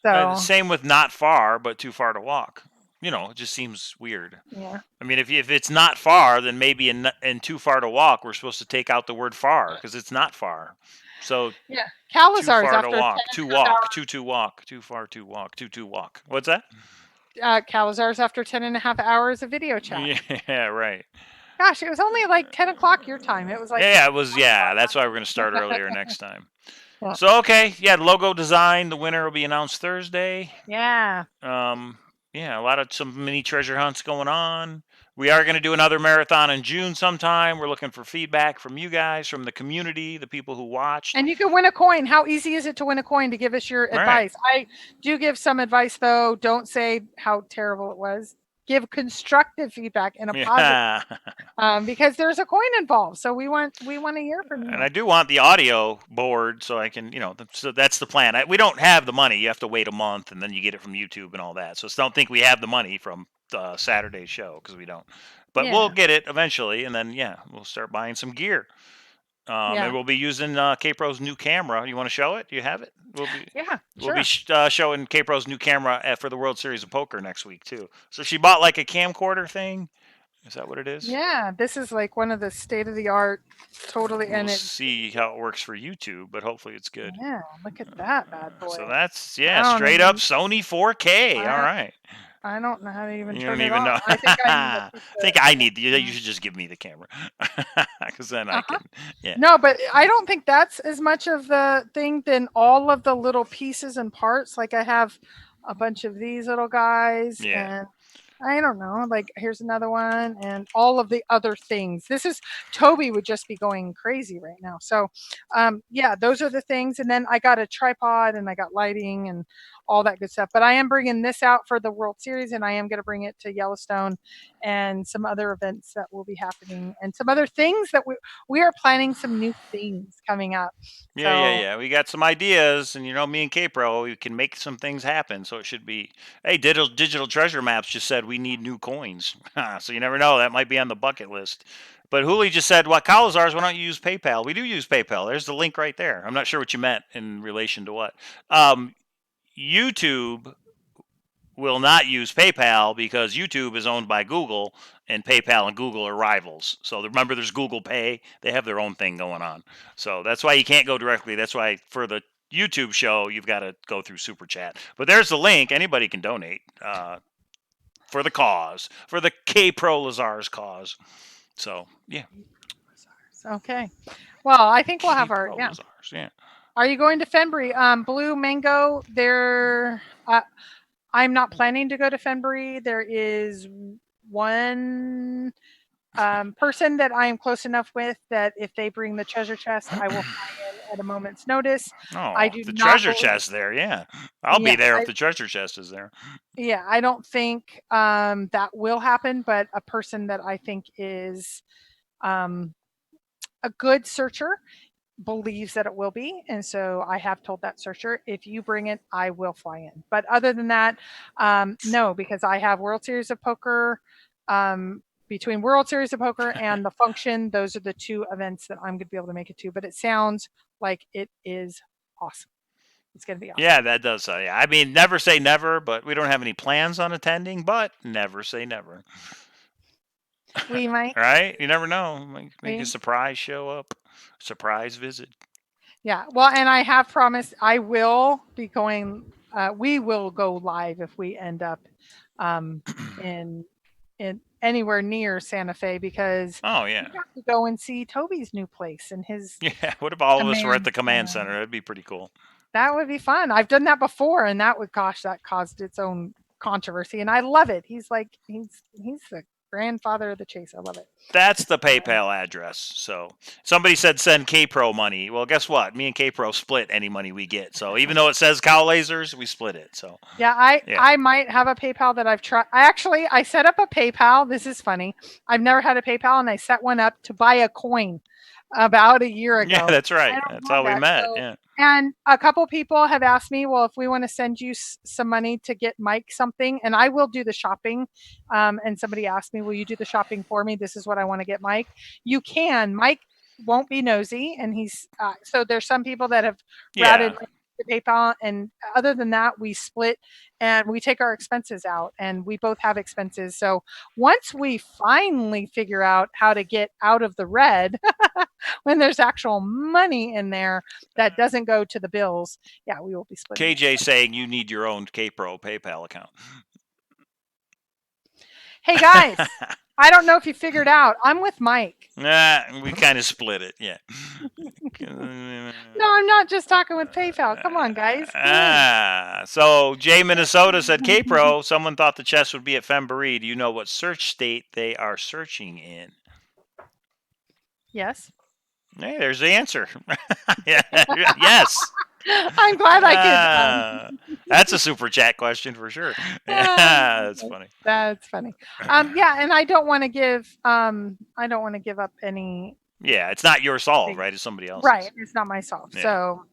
So same with not far, but too far to walk. It just seems weird. Yeah. I mean, if it's not far, then maybe in too far to walk, we're supposed to take out the word far because it's not far. So yeah, Cowlazars after to walk, to walk, to walk, too far to walk, to walk. What's that? Cowlazars after 10.5 hours of video chat. Yeah, right. Gosh, it was only like 10 o'clock your time. It was like it was. Yeah, that's why we're gonna start earlier next time. Yeah. So logo design. The winner will be announced Thursday. Yeah. Yeah, some mini treasure hunts going on. We are going to do another marathon in June sometime. We're looking for feedback from you guys, from the community, the people who watched. And you can win a coin. How easy is it to win a coin? To give us your advice. I do give some advice, though. Don't say how terrible it was. Give constructive feedback in a positive, because there's a coin involved. So we want to hear from you. And I do want the audio board so I can, so that's the plan. We don't have the money. You have to wait a month and then you get it from YouTube and all that. So don't think we have the money from Saturday's show because we don't. But we'll get it eventually, and then we'll start buying some gear. And we'll be using Kpro's new camera. You want to show it? Do you have it? We'll be showing Kpro's new camera for the World Series of Poker next week too. So she bought like a camcorder thing. Is that what it is? Yeah, this is like one of the state of the art, totally. We'll see how it works for YouTube, but hopefully it's good. Yeah, look at that bad boy. So that's straight up Sony 4K. All right. I don't know how to even turn it on. Know. I think I need you should just give me the camera because then I can. Yeah. No, but I don't think that's as much of the thing than all of the little pieces and parts. Like I have a bunch of these little guys, and I don't know. Like, here's another one, and all of the other things. This is Toby would just be going crazy right now. So, yeah, those are the things. And then I got a tripod, and I got lighting, and all that good stuff. But I am bringing this out for the World Series, and I am going to bring it to Yellowstone, and some other events that will be happening, and some other things that we are planning some new things coming up. So Yeah. We got some ideas, and me and Kpro, we can make some things happen. So it should be. Hey, digital treasure maps just said we need new coins, so you never know. That might be on the bucket list. But Hooli just said, "What Cowlazars? Why don't you use PayPal?" We do use PayPal. There's the link right there. I'm not sure what you meant in relation to what. YouTube will not use PayPal because YouTube is owned by Google, and PayPal and Google are rivals. So remember, there's Google Pay. They have their own thing going on. So that's why you can't go directly. That's why for the YouTube show, you've got to go through Super Chat. But there's the link. Anybody can donate for the cause, for the Cowlazars cause. So, yeah. okay. Well, I think we'll have our Cowlazars, yeah. Are you going to Fenbury? Blue Mango, there. I'm not planning to go to Fenbury. There is one person that I am close enough with that if they bring the treasure chest, I will fly in at a moment's notice. I Oh, do the not treasure believe, chest there, yeah. I'll be yeah, there if the treasure chest is there. yeah, I don't think that will happen, but a person that I think is um, a good searcher believes that it will be. And so I have told that searcher, if you bring it, I will fly in. But other than that, no, because I have World Series of Poker. Between World Series of Poker and the function, those are the two events that I'm going to be able to make it to. But it sounds like it is awesome. It's going to be awesome. Yeah, that does. Yeah. I mean, never say never, but we don't have any plans on attending, but never say never. We might. Right? You never know. Make a We, surprise show up, surprise visit. yeah. Well, and I have promised I will be going. We will go live if we end up um, in anywhere near Santa Fe because Oh, we yeah. have to go and see Toby's new place and his Yeah. What if all of us were at command the command center. center? That'd be pretty cool. That would be fun. I've done that before, and that would, gosh, that caused its own controversy, and I love it. He's like he's the grandfather of the chase. I love it. That's the PayPal address. So somebody said send Kpro money. Well, guess what? Me and Kpro split any money we get. So even though it says Cowlazars, we split it. So Yeah, yeah. I might have a PayPal that I've tried. I set up a PayPal. This is funny. I've never had a PayPal, and I set one up to buy a coin about a year Yeah, ago. that's I right. don't That's have how we that. met. So, Yeah. and a couple people have asked me, well, if we want to send you some money to get Mike something, and I will do the shopping. And somebody asked me, will you do the shopping for me? This is what I want to get Mike. You can. Mike won't be nosy, and he's so there's some people that have routed Yeah. to PayPal, and other than that, we split and we take our expenses out, and we both have expenses. So once we finally figure out how to get out of the red, when there's actual money in there that doesn't go to the bills, yeah, we will be splitting. KJ saying you need your own Kpro PayPal account. Hey guys, I don't know if you figured out, I'm with Mike. Nah, we kind of split it. Yeah. No, I'm not just talking with PayPal. Come on, guys. So Jay Minnesota said Kpro. Someone thought the chest would be at Fenbury. Do you know what search state they are searching in? Yes. Hey, there's the answer. Yeah. Yes. I'm glad I could. That's a super chat question for sure. Yeah, that's funny. That's funny. Yeah, and I don't want to give. I don't want to give up any. Yeah, it's not your solve, right? It's somebody else's. Right, it's not my solve. Yeah. So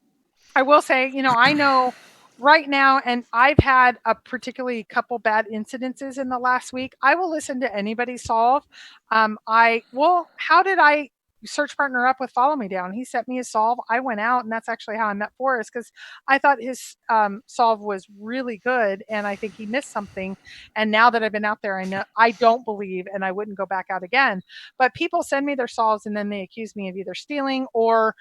I will say, I know right now, and I've had a particularly couple bad incidences in the last week. I will listen to anybody solve. How did I search partner up with Follow Me Down? He sent me a solve. I went out, and that's actually how I met Forrest because I thought his solve was really good, and I think he missed something. And now that I've been out there, I know I don't believe, and I wouldn't go back out again. But people send me their solves, and then they accuse me of either stealing or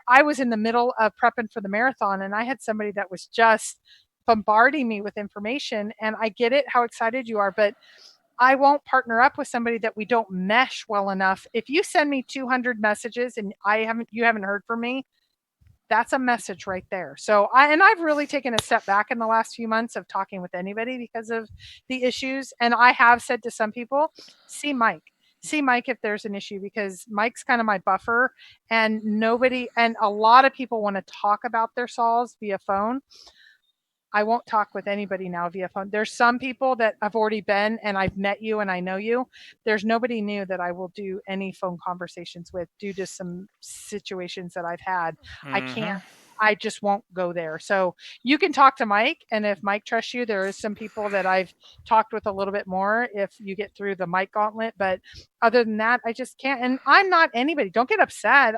I was in the middle of prepping for the marathon, and I had somebody that was just bombarding me with information. And I get it how excited you are, but I won't partner up with somebody that we don't mesh well enough. If you send me 200 messages and you haven't heard from me, That's a message right there. So I've really taken a step back in the last few months of talking with anybody because of the issues. And I have said to some people, see Mike. See Mike if there's an issue, because Mike's kind of my buffer, and a lot of people want to talk about their saws via phone. I won't talk with anybody now via phone. There's some people that I've already been and I've met you and I know you. There's nobody new that I will do any phone conversations with due to some situations that I've had. I can't. I just won't go there. So you can talk to Mike, and if Mike trusts you, there is some people that I've talked with a little bit more if you get through the Mike gauntlet. But other than that, I just can't. And I'm not anybody. Don't get upset.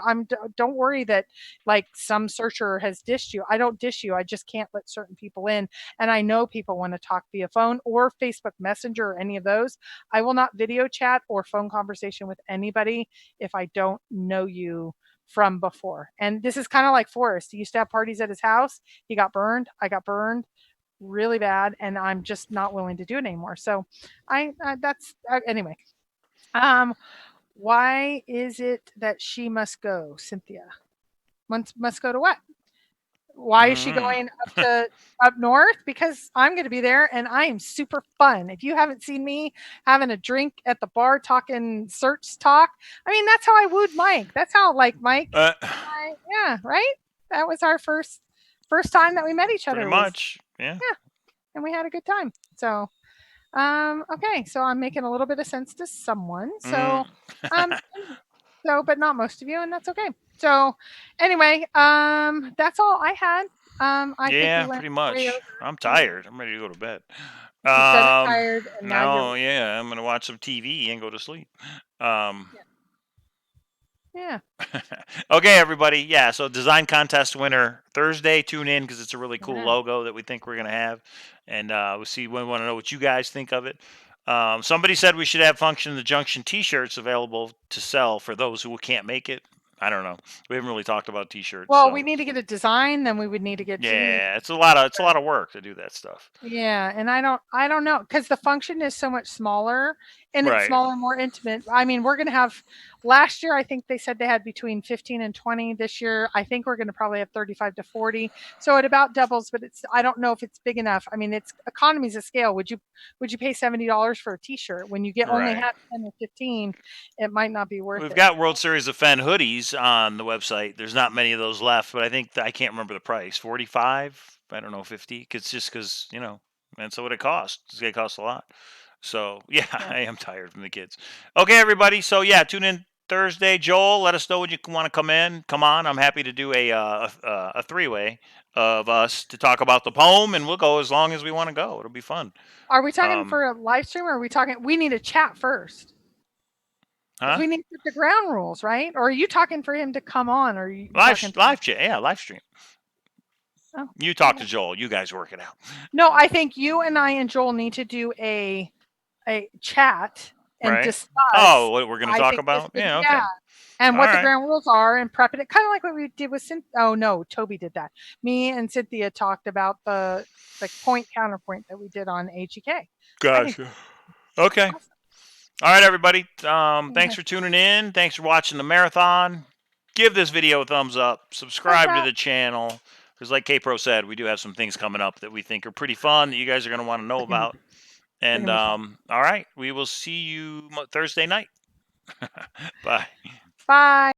Don't worry that like some searcher has dished you. I don't dish you. I just can't let certain people in. And I know people want to talk via phone or Facebook Messenger or any of those. I will not video chat or phone conversation with anybody if I don't know you from before. And this is kind of like Forrest. He used to have parties at his house. He got burned. I got burned really bad, and I'm just not willing to do it anymore. So that's anyway. Why is it that she must go, Cynthia? Must go to what? Why is she going up north? Because I'm going to be there, and I am super fun. If you haven't seen me having a drink at the bar talking search talk, I mean, that's how I wooed Mike. That's how like Mike. Yeah, right. That was our first time that we met each other. Pretty much, yeah. Yeah, and we had a good time. So, okay, so I'm making a little bit of sense to someone. So, so, but not most of you, and that's okay. So, anyway, that's all I had. I think Yeah, we went pretty way much. over. I'm tired. I'm ready to go to bed. You said it tired, and now No, you're. yeah, I'm gonna watch some TV and go to sleep. Yeah. Okay, everybody. Yeah, so design contest winner Thursday. Tune in because it's a really cool Yeah. logo that we think we're gonna have, and we'll see. We want to know what you guys think of it. Somebody said we should have Function in the Junction T-shirts available to sell for those who can't make it. I don't know. We haven't really talked about T-shirts. Well, so. we need to get a design. Then we would need to get. Yeah, it's a lot of work to do that stuff. Yeah, and I don't know, because the function is so much smaller, and it's Right. smaller, more intimate. I mean, we're gonna have. Last year, I think they said they had between 15 and 20. This year, I think we're gonna probably have 35 to 40. So it about doubles, but I don't know if it's big enough. I mean, it's economies of scale. Would you pay $70 for a T-shirt when you get only Right. have 10 or 15? It might not be worth We've it. got World Series of Fen hoodies on the website. There's not many of those left, but I can't remember the price. 45? I don't know, 50. It's just because that's what it costs. It's gonna cost a lot. So yeah, Yeah. I am tired from the kids. Okay, everybody. So yeah, tune in Thursday. Joel, let us know when you want to come in. Come on, I'm happy to do a three-way of us to talk about the poem, and we'll go as long as we want to go. It'll be fun. Are we talking for a live stream, or are we talking? We need a chat first. Huh? We need to put the ground rules, right? Or are you talking for him to come on? Or are you live chat? Yeah, live stream. Oh, you talk to Joel. You guys work it out. No, I think you and I and Joel need to do a chat and discuss. Oh, what we're going to talk about? Yeah, okay. And what the ground rules are, and prep it. Kind of like what we did with Cynthia. Oh no, Toby did that. Me and Cynthia talked about the point counterpoint that we did on AGK. Gotcha. Okay. Awesome. All right, everybody. Thanks for tuning in. Thanks for watching the marathon. Give this video a thumbs up. Subscribe to the channel. Because like Kpro said, we do have some things coming up that we think are pretty fun that you guys are going to want to know about. And all right, we will see you Thursday night. Bye. Bye.